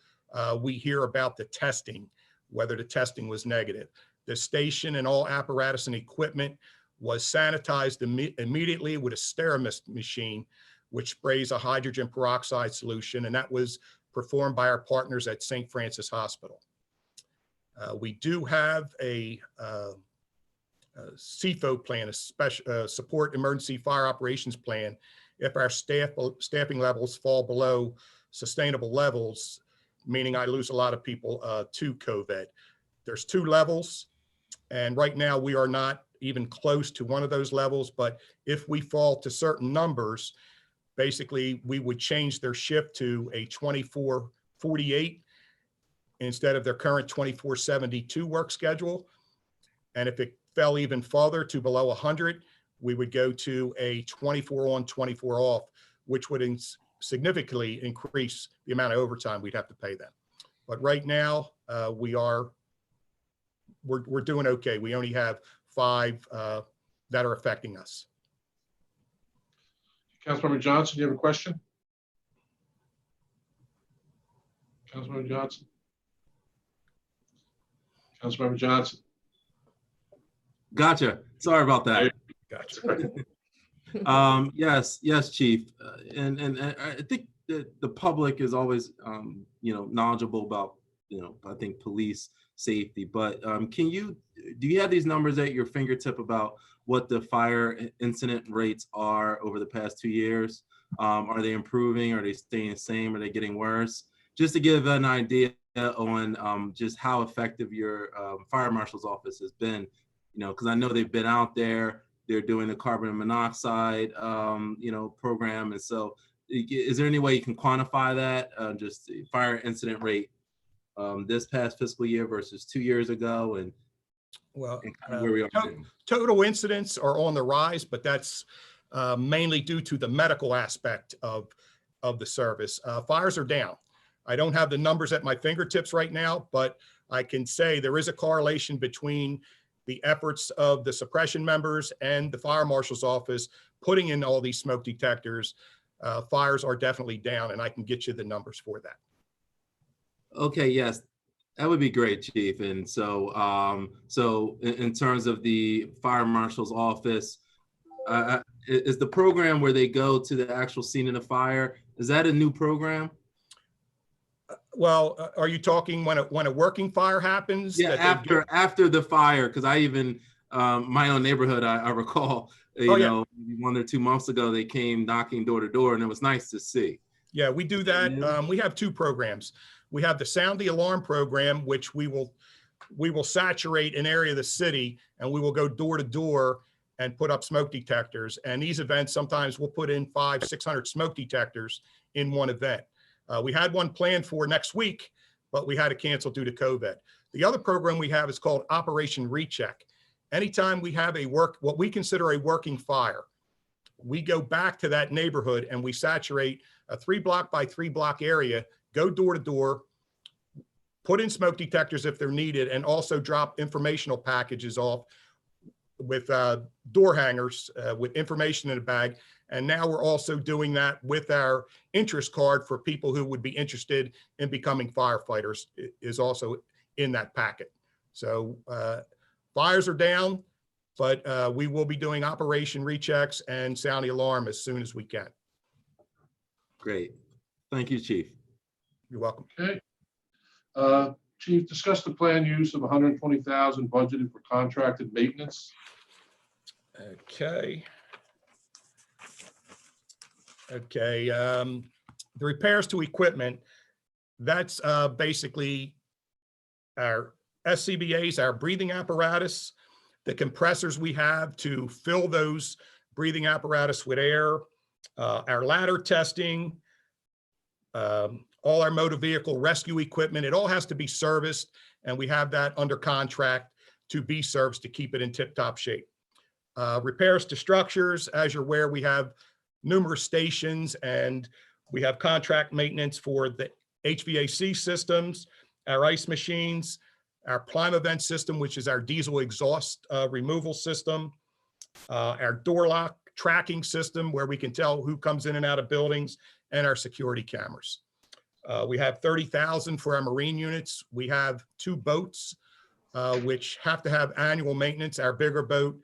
we hear about the testing, whether the testing was negative. The station and all apparatus and equipment was sanitized immediately with a SteraMist machine, which sprays a hydrogen peroxide solution, and that was performed by our partners at St. Francis Hospital. We do have a CFO plan, a special support emergency fire operations plan. If our staffing levels fall below sustainable levels, meaning I lose a lot of people to COVID. There's 2 levels, and right now we are not even close to one of those levels, but if we fall to certain numbers, basically we would change their shift to a 24/48 instead of their current 24/72 work schedule. And if it fell even farther to below 100, we would go to a 24 on, 24 off, which would significantly increase the amount of overtime we'd have to pay them. But right now, we're doing okay. We only have 5 that are affecting us. Councilmember Johnson, you have a question? Councilmember Johnson? Councilmember Johnson? Gotcha. Sorry about that. Gotcha. Yes, Chief. And I think that the public is always, knowledgeable about, I think police safety, but do you have these numbers at your fingertip about what the fire incident rates are over the past 2 years? Are they improving? Are they staying the same? Are they getting worse? Just to give an idea on just how effective your fire marshal's office has been, because I know they've been out there, they're doing the carbon monoxide, program. And so is there any way you can quantify that, just the fire incident rate this past fiscal year versus 2 years ago? And well, where we are total incidents are on the rise, but that's mainly due to the medical aspect of the service. Fires are down. I don't have the numbers at my fingertips right now, but I can say there is a correlation between the efforts of the suppression members and the fire marshal's office putting in all these smoke detectors, fires are definitely down, and I can get you the numbers for that. Okay, yes, that would be great, Chief. And so, in terms of the fire marshal's office, is the program where they go to the actual scene of the fire, is that a new program? Well, are you talking when a working fire happens? Yeah, after the fire, because I even my own neighborhood, I recall, you know, maybe 1 or 2 months ago, they came knocking door to door, and it was nice to see. Yeah, we do that. We have 2 programs. We have the Sound the Alarm program, which we will saturate an area of the city, and we will go door to door and put up smoke detectors. And these events, sometimes we'll put in 500-600 smoke detectors in one event. We had one planned for next week, but we had to cancel due to COVID. The other program we have is called Operation Recheck. Anytime we have what we consider a working fire, we go back to that neighborhood and we saturate a 3-block by 3-block area, go door to door, put in smoke detectors if they're needed, and also drop informational packages off with door hangers with information in a bag. And now we're also doing that with our interest card for people who would be interested in becoming firefighters is also in that packet. So fires are down, but we will be doing Operation Rechecks and Sound the Alarm as soon as we can. Great. Thank you, Chief. You're welcome. Okay. Chief, discuss the planned use of $120,000 budgeted for contracted maintenance. Okay. The repairs to equipment, that's basically our SCBAs, our breathing apparatus, the compressors we have to fill those breathing apparatus with air, our ladder testing, all our motor vehicle rescue equipment. It all has to be serviced, and we have that under contract to be serviced to keep it in tip-top shape. Repairs to structures, as you're aware, we have numerous stations, and we have contract maintenance for the HVAC systems, our ice machines, our Plimavent system, which is our diesel exhaust removal system, our door lock tracking system, where we can tell who comes in and out of buildings, and our security cameras. We have $30,000 for our marine units. We have 2 boats, which have to have annual maintenance. Our bigger boat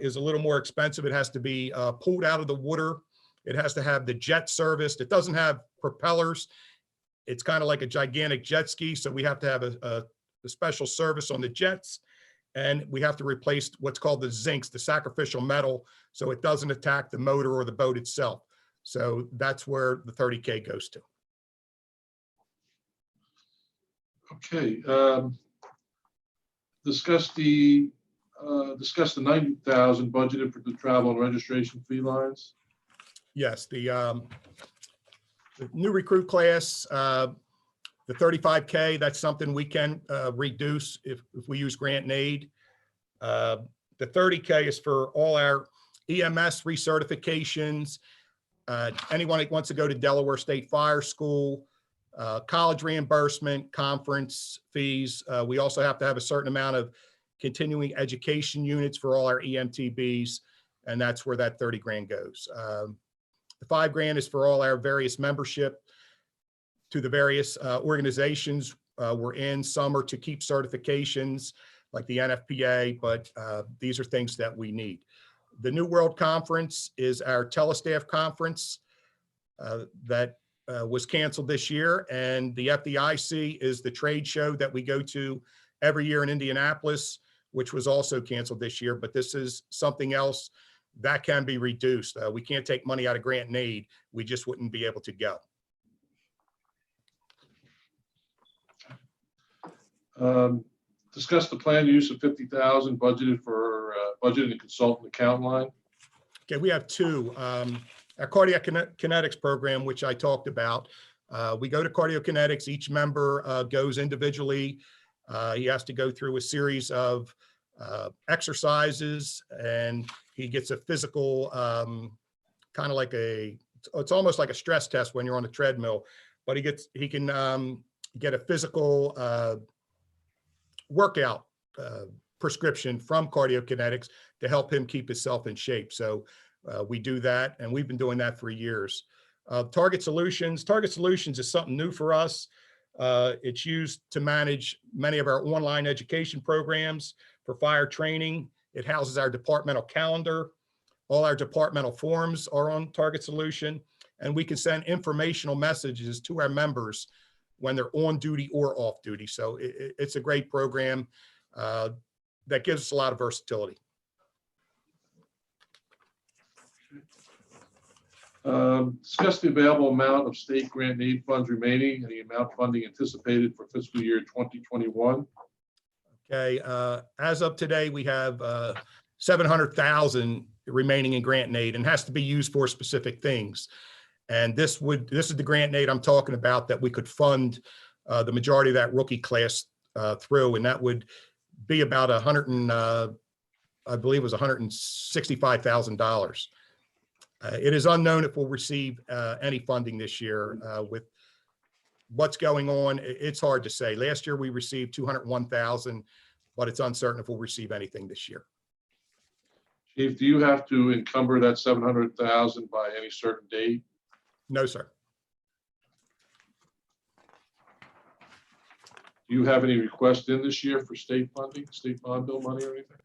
is a little more expensive. It has to be pulled out of the water. It has to have the jet serviced. It doesn't have propellers. It's kind of like a gigantic jet ski. So we have to have a special service on the jets. And we have to replace what's called the zincs, the sacrificial metal, so it doesn't attack the motor or the boat itself. So that's where the 30K goes to. Okay. Discuss the $90,000 budgeted for the travel and registration fee lines. Yes, the new recruit class, the 35K, that's something we can reduce if we use grant and aid. The 30K is for all our EMS recertifications, anyone that wants to go to Delaware State Fire School, college reimbursement, conference fees. We also have to have a certain amount of continuing education units for all our EMTBs, and that's where that 30 grand goes. The 5 grand is for all our various membership to the various organizations we're in. Some are to keep certifications like the NFPA, but these are things that we need. The New World Conference is our telestaff conference that was canceled this year, and the FDIC is the trade show that we go to every year in Indianapolis, which was also canceled this year, but this is something else that can be reduced. We can't take money out of grant and aid. We just wouldn't be able to go. Discuss the planned use of $50,000 budgeted for budgeting the consultant account line. Okay, we have 2. Our cardiac kinetics program, which I talked about. We go to Kinetics. Each member goes individually. He has to go through a series of exercises, and he gets a physical, kind of like it's almost like a stress test when you're on a treadmill, but he can get a physical workout prescription from Kinetics to help him keep himself in shape. So We do that, and we've been doing that for years. Target Solutions is something new for us. It's used to manage many of our online education programs for fire training. It houses our departmental calendar. All our departmental forms are on Target Solution, and we can send informational messages to our members when they're on duty or off duty. So it's a great program that gives us a lot of versatility. Discuss the available amount of state grant and aid funds remaining and the amount funding anticipated for fiscal year 2021. Okay, as of today, we have 700,000 remaining in grant and aid, and has to be used for specific things. And this is the grant and aid I'm talking about that we could fund the majority of that rookie class through, and that would be about I believe it was $165,000. It is unknown if we'll receive any funding this year with what's going on. It's hard to say. Last year we received 201,000, but it's uncertain if we'll receive anything this year. Chief, do you have to encumber that 700,000 by any certain date? No, sir. Do you have any requests in this year for state funding, state bond bill money or anything?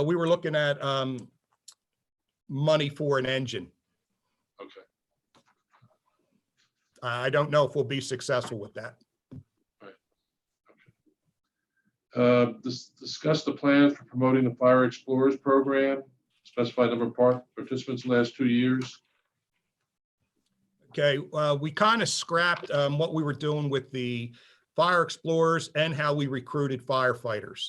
We were looking at money for an engine. Okay. I don't know if we'll be successful with that. Discuss the plans for promoting the Fire Explorers program, specified number of participants in the last 2 years. Okay, we kind of scrapped what we were doing with the Fire Explorers and how we recruited firefighters.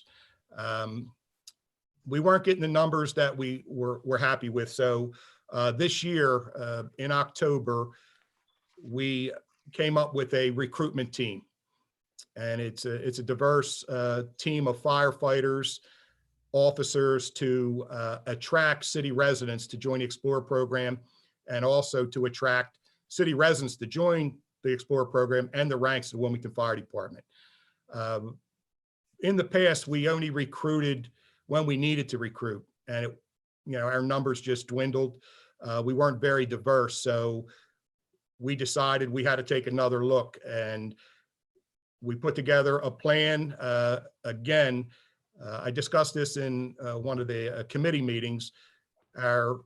We weren't getting the numbers that we were happy with. So this year in October, we came up with a recruitment team. And it's a diverse team of firefighters, officers to attract city residents to join the Explorer program, and also to attract city residents to join the Explorer program and the ranks of the Wilmington Fire Department. In the past, we only recruited when we needed to recruit, and our numbers just dwindled. We weren't very diverse, so we decided we had to take another look, and we put together a plan. Again, I discussed this in one of the committee meetings. Our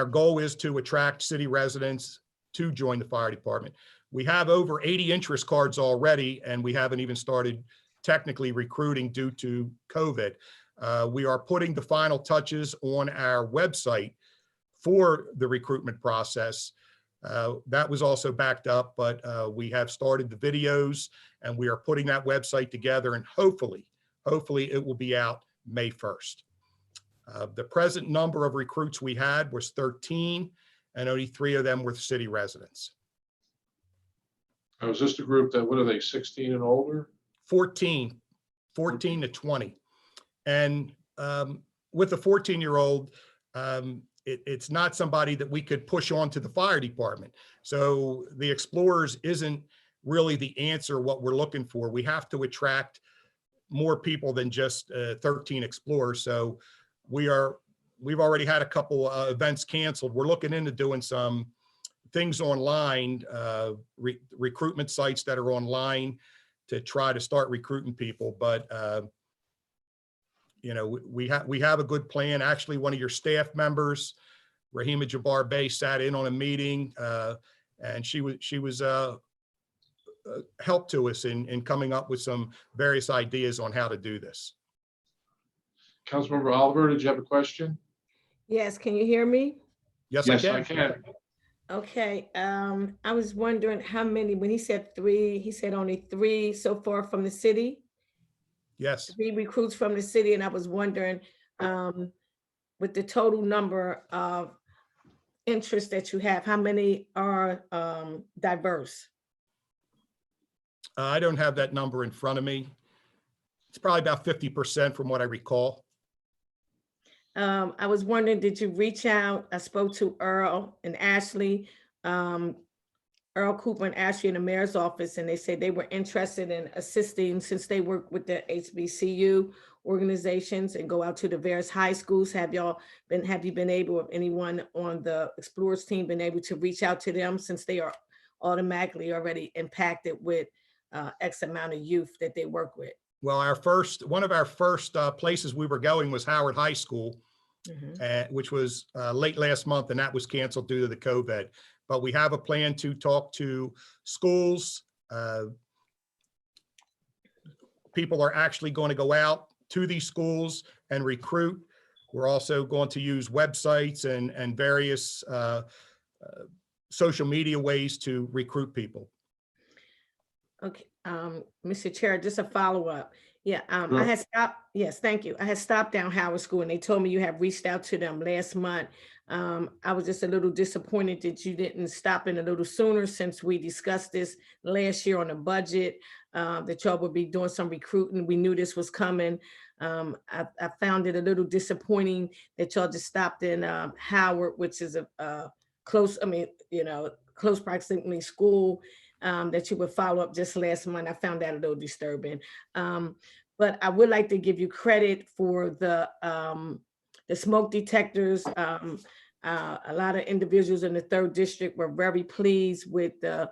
goal is to attract city residents to join the fire department. We have over 80 interest cards already, and we haven't even started technically recruiting due to COVID. We are putting the final touches on our website for the recruitment process. That was also backed up, but we have started the videos, and we are putting that website together, and hopefully it will be out May 1st. The present number of recruits we had was 13, and only 3 of them were city residents. Now, is this the group that, what are they, 16 and older? 14 to 20. And with a 14-year-old, it's not somebody that we could push on to the fire department. So the Explorers isn't really the answer, what we're looking for. We have to attract more people than just 13 Explorers. So we've already had a couple events canceled. We're looking into doing some things online, recruitment sites that are online to try to start recruiting people. But we have a good plan. Actually, one of your staff members, Rahima Jabbar Bey, sat in on a meeting, and she was help to us in coming up with some various ideas on how to do this. Councilmember Oliver, did you have a question? Yes, can you hear me? Yes, Yes, I I can. can. Okay, I was wondering how many, when he said 3, he said only 3 so far from the city? Yes. 3 recruits from the city, and I was wondering, with the total number of interests that you have, how many are diverse? I don't have that number in front of me. It's probably about 50% from what I recall. I was wondering, did you reach out? I spoke to Earl and Ashley, Earl Cooper and Ashley in the mayor's office, and they said they were interested in assisting since they work with the HBCU organizations and go out to the various high schools. Have you been able, if anyone on the Explorers team been able to reach out to them, since they are automatically already impacted with X amount of youth that they work with? Well, one of our first places we were going was Howard High School, which was late last month, and that was canceled due to the COVID. But we have a plan to talk to schools. People are actually going to go out to these schools and recruit. We're also going to use websites and various social media ways to recruit people. Okay, Mr. Chair, just a follow-up. Yeah, Sure. I had stopped, yes, thank you. I had stopped down Howard School and they told me you have reached out to them last month. I was just a little disappointed that you didn't stop in a little sooner, since we discussed this last year on the budget, that y'all would be doing some recruiting. We knew this was coming. I found it a little disappointing that y'all just stopped in Howard, which is a close, close proximity school, that you would follow up just last month. I found that a little disturbing. But I would like to give you credit for the smoke detectors. A lot of individuals in the 3rd district were very pleased with the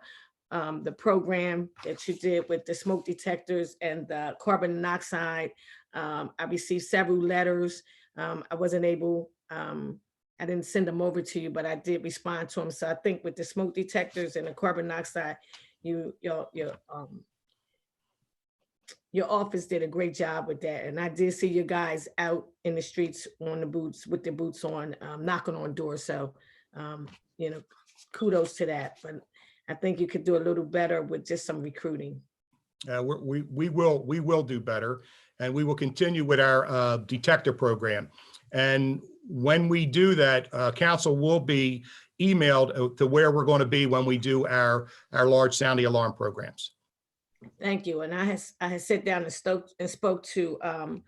program that you did with the smoke detectors and the carbon monoxide. I received several letters. I wasn't able, I didn't send them over to you, but I did respond to them. So I think with the smoke detectors and the carbon monoxide, your office did a great job with that. And I did see you guys out in the streets on the boots, with the boots on, knocking on doors. So, kudos to that. But I think you could do a little better with just some recruiting. We will do better, and we will continue with our detector program. And when we do that, council will be emailed to where we're going to be when we do our large sounding alarm programs. Thank you. And I had sat down and spoke to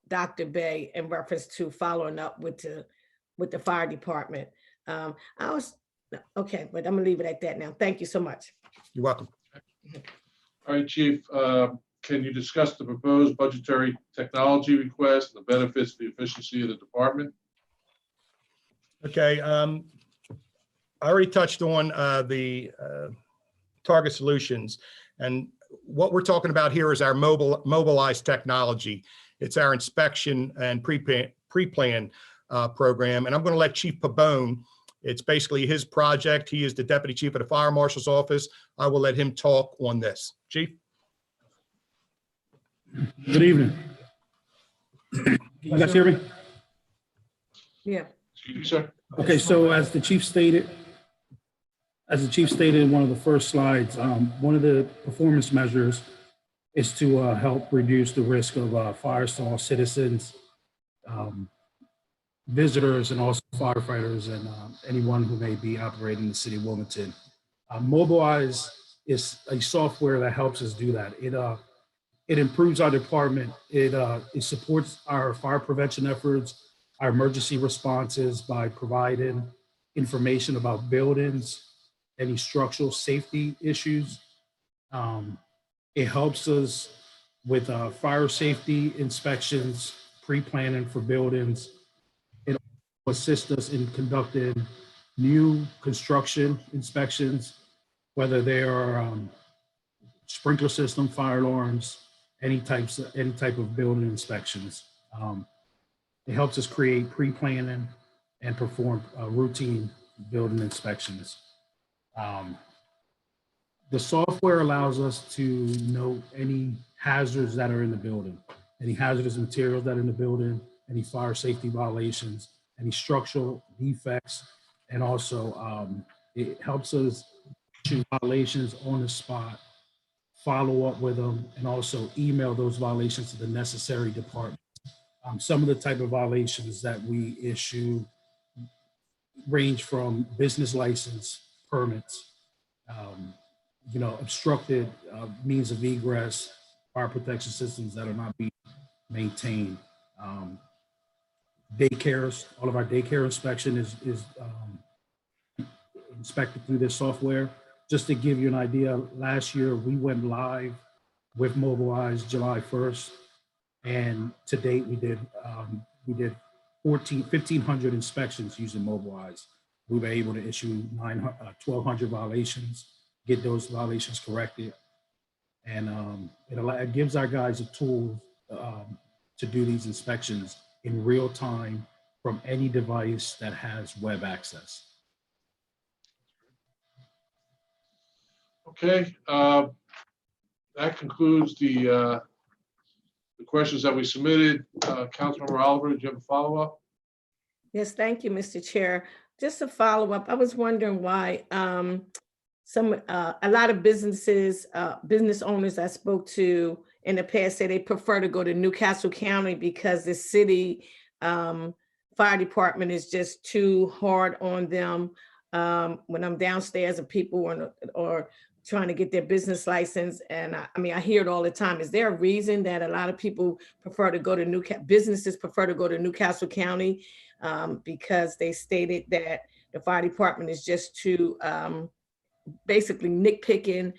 Dr. Bay in reference to following up with the fire department. Okay, but I'm gonna leave it at that now. Thank you so much. You're welcome. All right, Chief, can you discuss the proposed budgetary technology request, and the benefits for the efficiency of the department? Okay, I already touched on the Target Solutions, and what we're talking about here is our mobilized technology. It's our inspection and pre-plan program, and I'm going to let Chief Pabon. It's basically his project. He is the Deputy Chief of the Fire Marshal's Office. I will let him talk on this. Chief? Good evening. You guys hear me? Yeah. Excuse me, sir. Okay, so as the chief stated in one of the first slides, one of the performance measures is to help reduce the risk of fires to all citizens, visitors, and also firefighters and anyone who may be operating in the city of Wilmington. Mobilize is a software that helps us do that. It improves our department. It supports our fire prevention efforts, our emergency responses by providing information about buildings, any structural safety issues. It helps us with fire safety inspections, pre-planning for buildings. It assists us in conducting new construction inspections, whether they are sprinkler system, fire alarms, any type of building inspections. It helps us create pre-planning and perform routine building inspections. The software allows us to note any hazards that are in the building, any hazardous materials that are in the building, any fire safety violations, any structural defects, and also it helps us issue violations on the spot, follow up with them, and also email those violations to the necessary department. Some of the type of violations that we issue range from business license permits, obstructed means of egress, fire protection systems that are not being maintained. Daycares, all of our daycare inspection is inspected through this software. Just to give you an idea, last year we went live with Mobilize July 1st, And to date, we did 1,500 inspections using mobile eyes. We were able to issue 1,200 violations, get those violations corrected. And it gives our guys a tool to do these inspections in real time from any device that has web access. Okay, that concludes the questions that we submitted. Councilmember Oliver, do you have a follow-up? Yes, thank you, Mr. Chair. Just a follow-up, I was wondering why a lot of businesses, business owners I spoke to in the past say they prefer to go to Newcastle County because the city fire department is just too hard on them. When I'm downstairs and people are trying to get their business license, and I mean, I hear it all the time. Is there a reason that a lot of people prefer to go to businesses prefer to go to Newcastle County because they stated that the fire department is just too basically nitpicking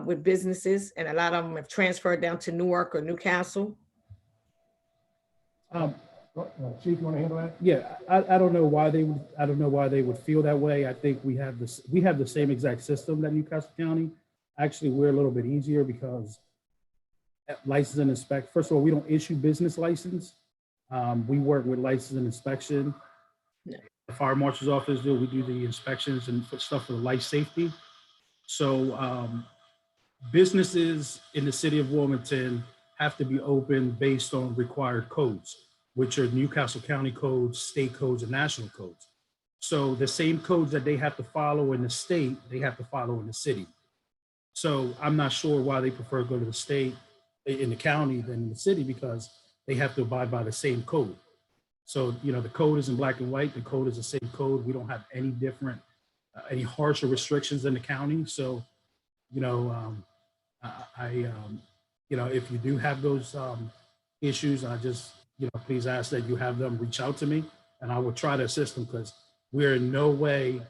with businesses, and a lot of them have transferred down to Newark or Newcastle? Chief, you want to handle that? Yeah, I don't know why they would. I don't know why they would feel that way. I think we have this. We have the same exact system that Newcastle County. Actually, we're a little bit easier because license and inspect. First of all, we don't issue business license. We work with license and inspection. The fire marshal's office do. We do the inspections and put stuff for life safety. So businesses in the city of Wilmington have to be open based on required codes, which are Newcastle County codes, state codes, and national codes. So the same codes that they have to follow in the state, they have to follow in the city. So I'm not sure why they prefer to go to the state in the county than in the city, because they have to abide by the same code. So, you know, the code is in black and white. The code is the same code. We don't have any different, any harsher restrictions in the county. So, you know, you know, if you do have those issues, I just, you know, please ask that you have them reach out to me, and I will try to assist them, because we're in no way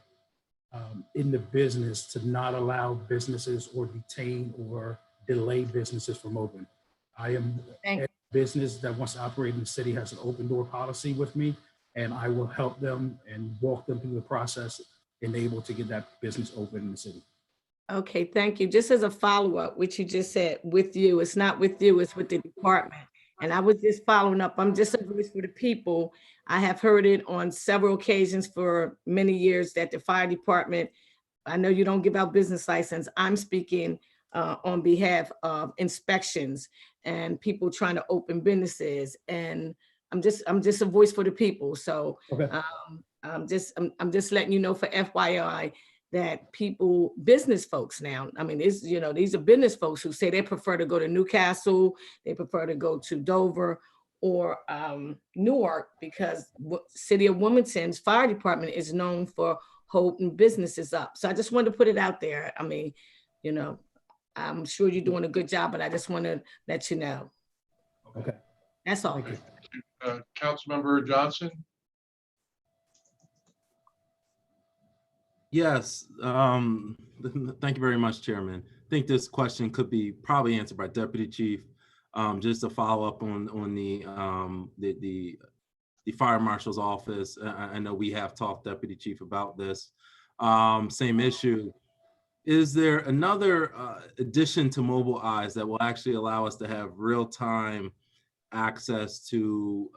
in the business to not allow businesses or detain or delay businesses from open. I am a business that wants to operate in the city has an open door policy with me, and I will help them and walk them through the process and able to get that business open in the city. Okay, thank you. Just as a follow-up, which you just said, with you, it's not with you, it's with the department. And I was just following up. I'm just a voice for the people. I have heard it on several occasions for many years that the fire department, I know you don't give out business license. I'm speaking on behalf of inspections and people trying to open businesses. And I'm just a voice for the people. So okay. I'm just letting you know for FYI that people, business folks now, I mean, it's, you know, these are business folks who say they prefer to go to Newcastle, they prefer to go to Dover or Newark, because city of Wilmington's fire department is known for holding businesses up. So I just wanted to put it out there. I mean, you know, I'm sure you're doing a good job, but I just want to let you know. Okay. That's all. Councilmember Johnson? Yes, thank you very much, Chairman. I think this question could be probably answered by Deputy Chief. Just to follow up on the Fire Marshal's office. I know we have talked, Deputy Chief, about this same issue. Is there another addition to mobile eyes that will actually allow us to have real-time access to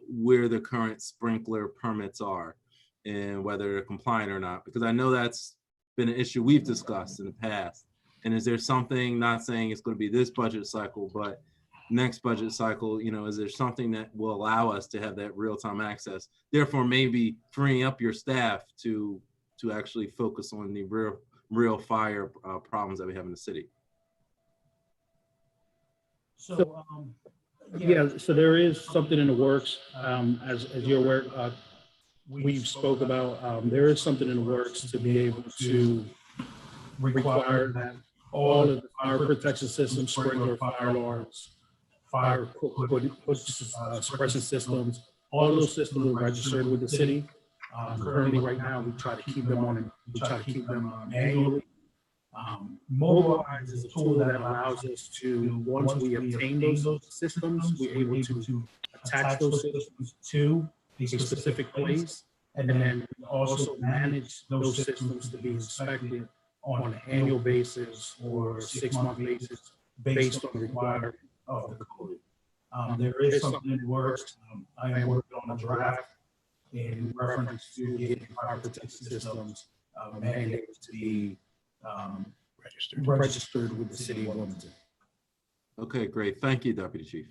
where the current sprinkler permits are and whether they're compliant or not? Because I know that's been an issue we've discussed in the past. And is there something, not saying it's going to be this budget cycle, but next budget cycle, you know, is there something that will allow us to have that real-time access? Therefore, maybe freeing up your staff to actually focus on the real fire problems that we have in the city. So, yeah, so there is something in the works. As you're aware, we've spoke about, there is something in the works to be able to require that all of the fire protection systems, sprinkler, fire alarms, fire suppression systems, all of those systems are registered with the city. Currently, right now, we try to keep them on, we try to keep them manually. Mobilize is a tool that allows us to, once we obtain those systems, we're able to attach those systems to a specific place, and then also manage those systems to be inspected on an annual basis or 6-month basis based on the requirement of the code. There is something in the works. I am working on a draft in reference to getting fire protection systems mandated to be registered with the city of Wilmington. Okay, great. Thank you, Deputy Chief.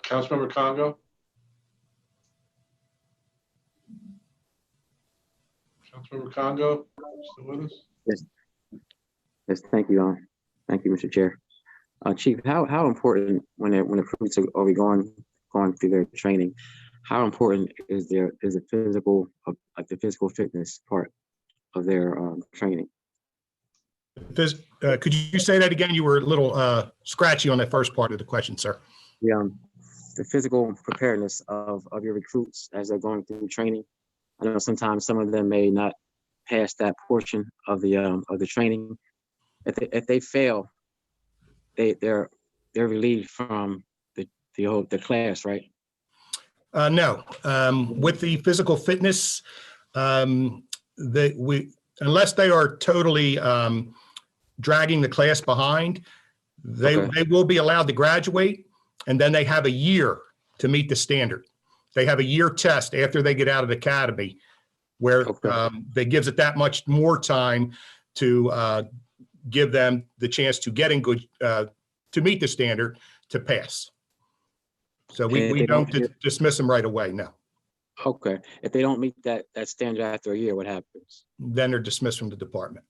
Councilmember Congo? Councilmember Congo, still with us? Yes. Yes, thank you. Thank you, Mr. Chair. Chief, how important when the recruits are going through their training, how important is the physical, like the physical fitness part of their training? Could you say that again? You were a little scratchy on that first part of the question, sir. Yeah, the physical preparedness of your recruits as they're going through training. I know sometimes some of them may not pass that portion of the training. If they fail, they're relieved from the class, right? No, with the physical fitness, unless they are totally dragging the class behind, they will be allowed to graduate, and then they have a year to meet the standard. They have a year test after they get out of the academy, where that gives it that much more time to give them the chance to get in good, to meet the standard, to pass. So we don't dismiss them right away, no. Okay, if they don't meet that standard after a year, what happens? Then they're dismissed from the department.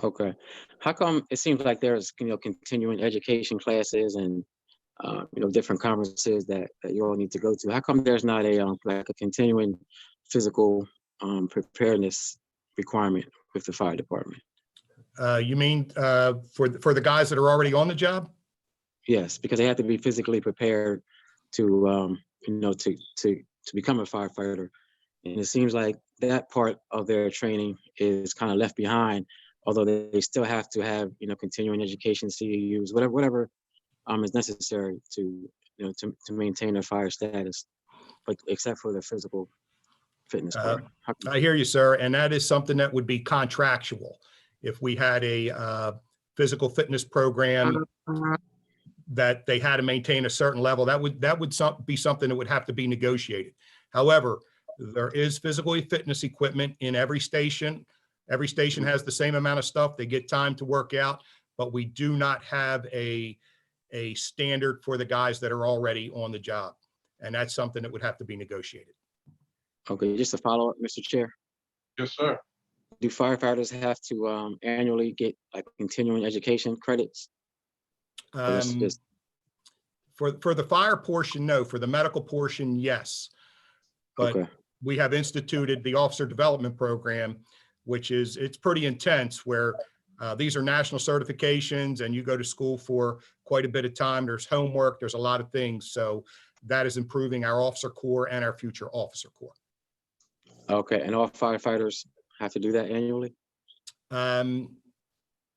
Okay, how come it seems like there's continuing education classes and different conferences that you all need to go to? How come there's not a continuing physical preparedness requirement with the fire department? You mean for the guys that are already on the job? Yes, because they have to be physically prepared to to become a firefighter, and it seems like that part of their training is kind of left behind. Although they still have to have continuing education, CEUs, whatever is necessary to maintain their fire status, but except for the physical fitness part. I hear you, sir, and that is something that would be contractual. If we had a physical fitness program that they had to maintain a certain level, that would be something that would have to be negotiated. However, there is physical fitness equipment in every station. Every station has the same amount of stuff. They get time to work out, but we do not have a standard for the guys that are already on the job. And that's something that would have to be negotiated. Okay, just a follow-up, Mr. Chair. Yes, sir. Do firefighters have to annually get continuing education credits? For the fire portion, no. For the medical portion, yes. But we have instituted the officer development program, which it's pretty intense, where these are national certifications and you go to school for quite a bit of time. There's homework, there's a lot of things. So that is improving our officer corps and our future officer corps. Okay, and all firefighters have to do that annually?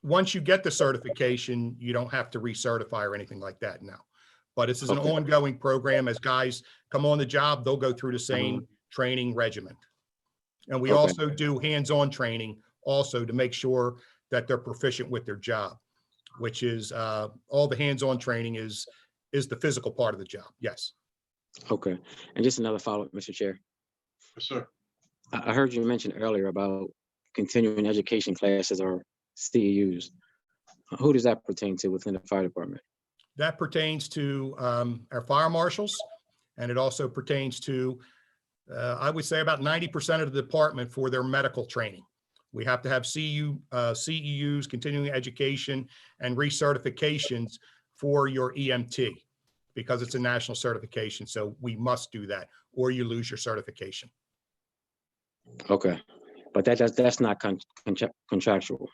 Once you get the certification, you don't have to recertify or anything like that now. But this is an ongoing program. As guys come on the job, they'll go through the same training regimen. And we also do hands-on training also to make sure that they're proficient with their job, which is all the hands-on training is the physical part of the job. Yes. Okay. And just another follow-up, Mr. Chair. Yes, sir. I heard you mention earlier about continuing education classes or CEUs. Who does that pertain to within the fire department? That pertains to our fire marshals, and it also pertains to, I would say, about 90% of the department for their medical training. We have to have CEUs, continuing education, and recertifications for your EMT because it's a national certification. So we must do that, or you lose your certification. Okay, but that's not contractual.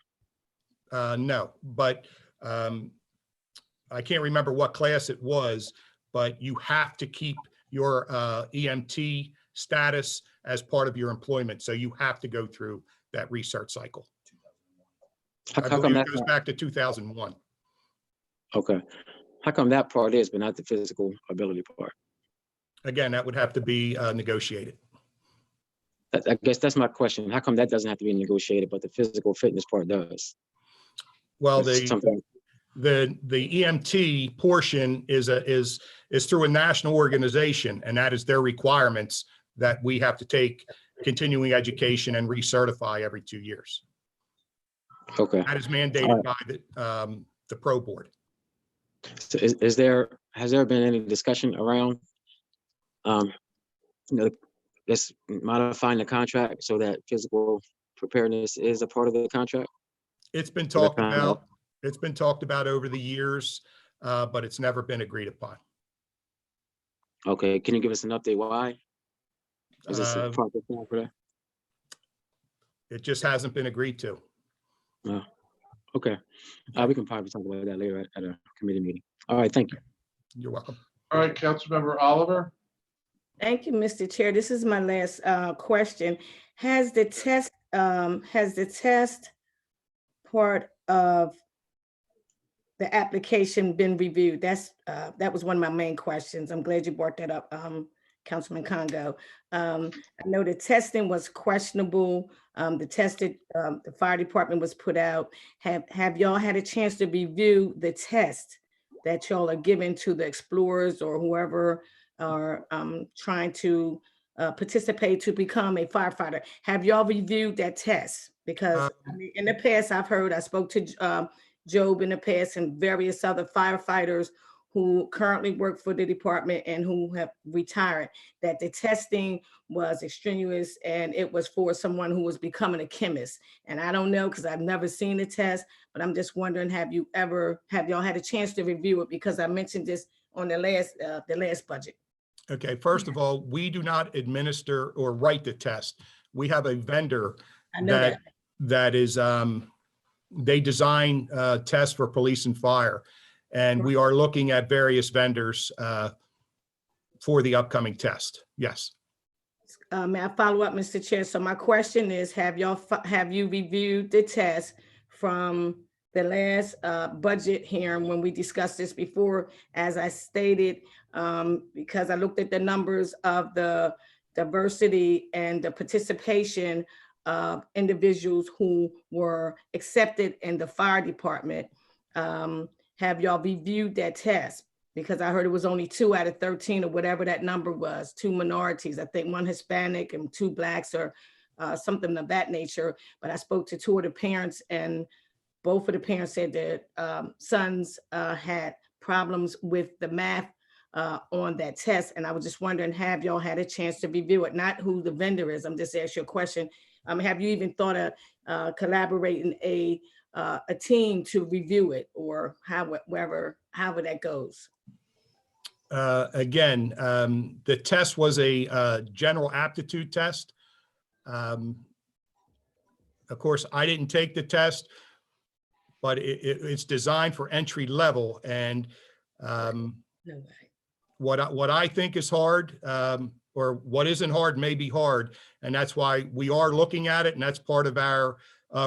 No, but I can't remember what class it was, but you have to keep your EMT status as part of your employment. So you have to go through that research cycle. How I come believe it that's goes not, back to 2001. okay. How come that part is, but not the physical ability part? Again, that would have to be negotiated. I guess that's my question. How come that doesn't have to be negotiated, but the physical fitness part does? Well, That's something. the EMT portion is through a national organization, and that is their requirements that we have to take continuing education and recertify every 2 years. Okay. That is mandated by the pro board. So has there been any discussion around, just modifying the contract so that physical preparedness is a part of the contract? It's been talked about. It's been talked about over the years, but it's never been agreed upon. Okay, can you give us an update why? Is this a proper plan for that? It just hasn't been agreed to. Okay. We can probably talk about that later at a committee meeting. All right, thank you. You're welcome. All right, Councilmember Oliver. Thank you, Mr. Chair. This is my last question. Has the test part of the application been reviewed? That was one of my main questions. I'm glad you brought that up, Councilman Congo. I know the testing was questionable. The fire department was put out. Have y'all had a chance to review the test that y'all are giving to the explorers or whoever are trying to participate to become a firefighter? Have y'all reviewed that test? Because I mean, in the past, I spoke to Job in the past and various other firefighters who currently work for the department and who have retired, that the testing was extraneous and it was for someone who was becoming a chemist. And I don't know, because I've never seen the test, but I'm just wondering, have y'all had a chance to review it? Because I mentioned this on the last budget. Okay, first of all, we do not administer or write the test. We have a vendor that is, they design tests for police and fire. And we are looking at various vendors for the upcoming test. Yes. May I follow up, Mr. Chair? So my question is, have you reviewed the test from the last budget hearing when we discussed this before? As I stated, because I looked at the numbers of the diversity and the participation of individuals who were accepted in the fire department. Have y'all reviewed that test? Because I heard it was only 2 out of 13 or whatever that number was, 2 minorities, I think 1 Hispanic and 2 Blacks or something of that nature. But I spoke to 2 of the parents and both of the parents said that sons had problems with the math on that test. And I was just wondering, have y'all had a chance to review it? Not who the vendor is, I'm just asking you a question. Have you even thought of collaborating a team to review it, or however that goes? Again, the test was a general aptitude test. Of course, I didn't take the test, but it's designed for entry level. And what I think is hard, or what isn't hard may be hard. And that's why we are looking at it. And that's part of our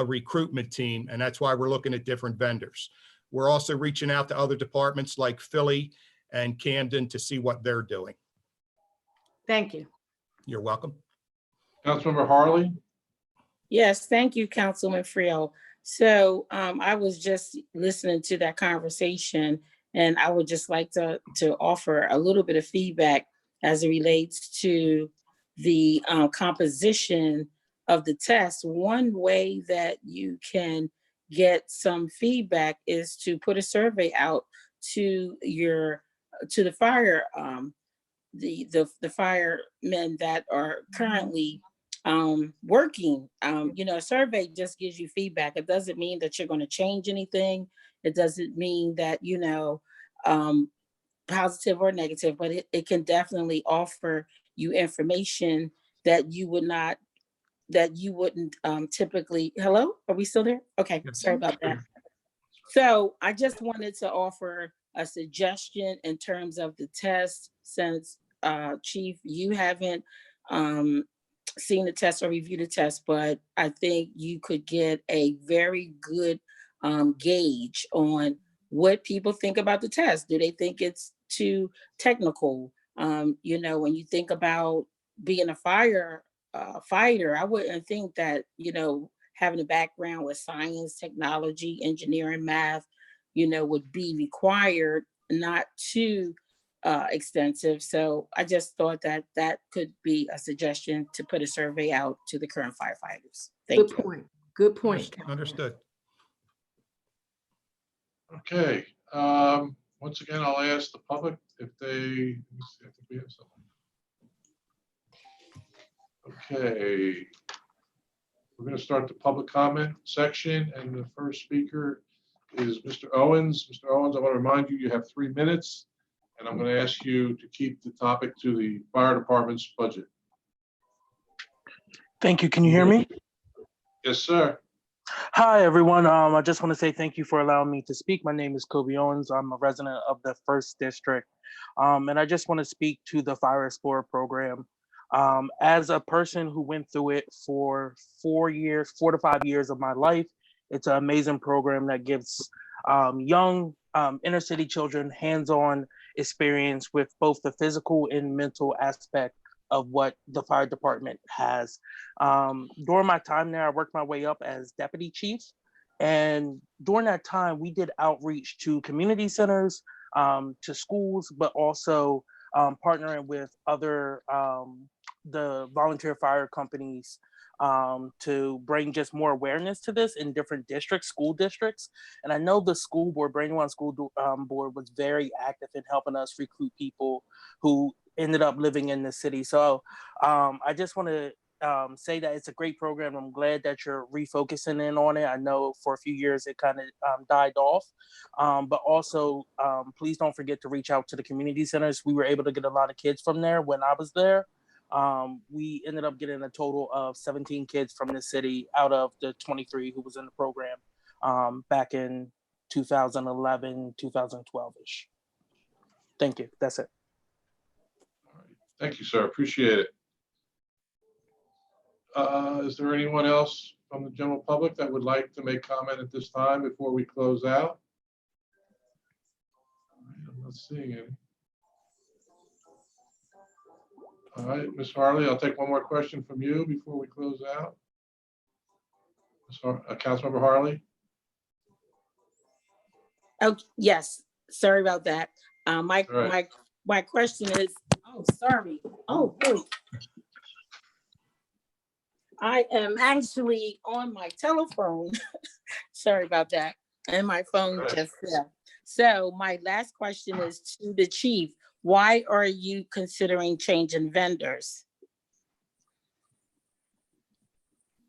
recruitment team. And that's why we're looking at different vendors. We're also reaching out to other departments like Philly and Camden to see what they're doing. Thank you. You're welcome. Councilmember Harley. Yes, thank you, Councilman Freel. So I was just listening to that conversation, and I would just like to offer a little bit of feedback as it relates to the composition of the test. One way that you can get some feedback is to put a survey out to the fire, the firemen that are currently working. A survey just gives you feedback. It doesn't mean that you're going to change anything. It doesn't mean that, positive or negative, but it can definitely offer you information that you wouldn't typically. Hello, are we still there? Okay, sorry about that. So I just wanted to offer a suggestion in terms of the test, since Chief, you haven't seen the test or reviewed the test, but I think you could get a very good gauge on what people think about the test. Do they think it's too technical? You know, when you think about being a fighter, I wouldn't think that, you know, having a background with science, technology, engineering, math, you know, would be required, not too extensive. So I just thought that that could be a suggestion to put a survey out to the current firefighters. Thank Good you. point. Good point. Understood. Okay, once again, I'll ask the public if they, let me see, I think we have something. Okay. We're going to start the public comment section, and the first speaker is Mr. Owens. Mr. Owens, I want to remind you, you have 3 minutes, and I'm going to ask you to keep the topic to the fire department's budget. Thank you. Can you hear me? Yes, sir. Hi, everyone. I just want to say thank you for allowing me to speak. My name is Kobe Owens. I'm a resident of the 1st District, and I just want to speak to the Fire Explorer program. As a person who went through it for 4 to 5 years of my life, it's an amazing program that gives young inner city children hands-on experience with both the physical and mental aspect of what the fire department has. During my time there, I worked my way up as deputy chief. And during that time, we did outreach to community centers, to schools, but also partnering with other the volunteer fire companies to bring just more awareness to this in different districts, school districts. And I know the school board, Brandywine School Board, was very active in helping us recruit people who ended up living in the city. So I just want to say that it's a great program. I'm glad that you're refocusing in on it. I know for a few years it kind of died off, but also please don't forget to reach out to the community centers. We were able to get a lot of kids from there when I was there. We ended up getting a total of 17 kids from the city out of the 23 who was in the program back in 2011, 2012-ish. Thank you. That's it. Thank you, sir. Appreciate it. Is there anyone else from the general public that would like to make comment at this time before we close out? I'm not seeing any. All right, Ms. Harley, I'll take one more question from you before we close out. Councilmember Harley? Oh, yes. Sorry about that. My question is, oh, sorry. Oh, wait. I am actually on my telephone. Sorry about that. And my phone just fell. So my last question is to the chief. Why are you considering changing vendors?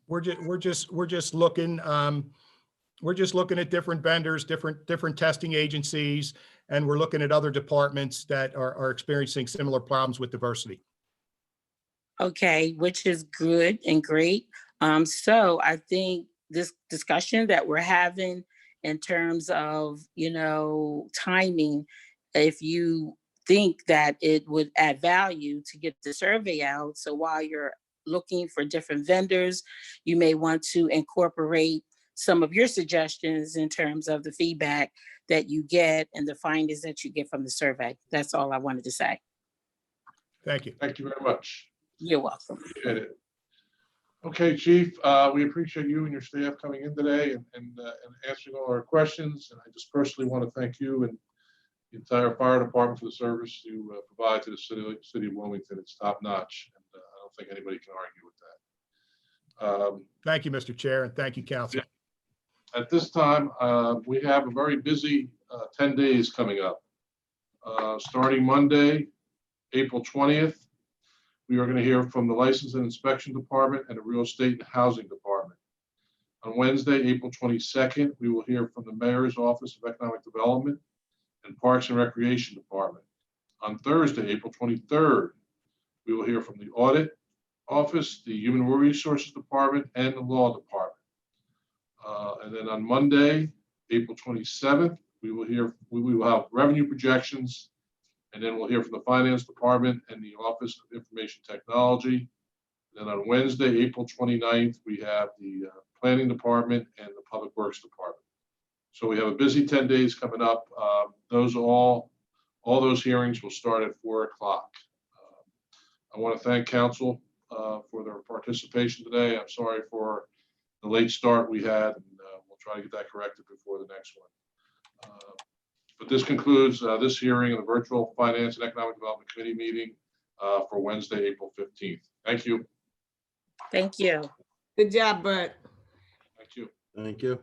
We're just looking at different vendors, different testing agencies, and we're looking at other departments that are experiencing similar problems with diversity. Okay, which is good and great. So I think this discussion that we're having in terms of, you know, timing, if you think that it would add value to get the survey out, so while you're looking for different vendors, you may want to incorporate some of your suggestions in terms of the feedback that you get and the findings that you get from the survey. That's all I wanted to say. Thank you. Thank you very much. You're welcome. Appreciate it. Okay, Chief, we appreciate you and your staff coming in today and answering all our questions. And I just personally want to thank you and the entire fire department for the service you provide to the city of Wilmington. It's top notch, and I don't think anybody can argue with that. Thank you, Mr. Chair, and thank you, Council. At this time, we have a very busy 10 days coming up. Starting Monday, April 20th, we are going to hear from the License and Inspection Department and the Real Estate and Housing Department. On Wednesday, April 22nd, we will hear from the Mayor's Office of Economic Development and Parks and Recreation Department. On Thursday, April 23rd, we will hear from the Audit Office, the Human Resources Department, and the Law Department. And then on Monday, April 27th, we will have revenue projections, and then we'll hear from the Finance Department and the Office of Information Technology. Then on Wednesday, April 29th, we have the Planning Department and the Public Works Department. So we have a busy 10 days coming up. All those hearings will start at 4 o'clock. I want to thank council for their participation today. I'm sorry for the late start we had, and we'll try to get that corrected before the next one. But this concludes this hearing of the Virtual Finance and Economic Development Committee meeting for Wednesday, April 15th. Thank you. Thank you. Good job, Bert. Thank you. Thank you.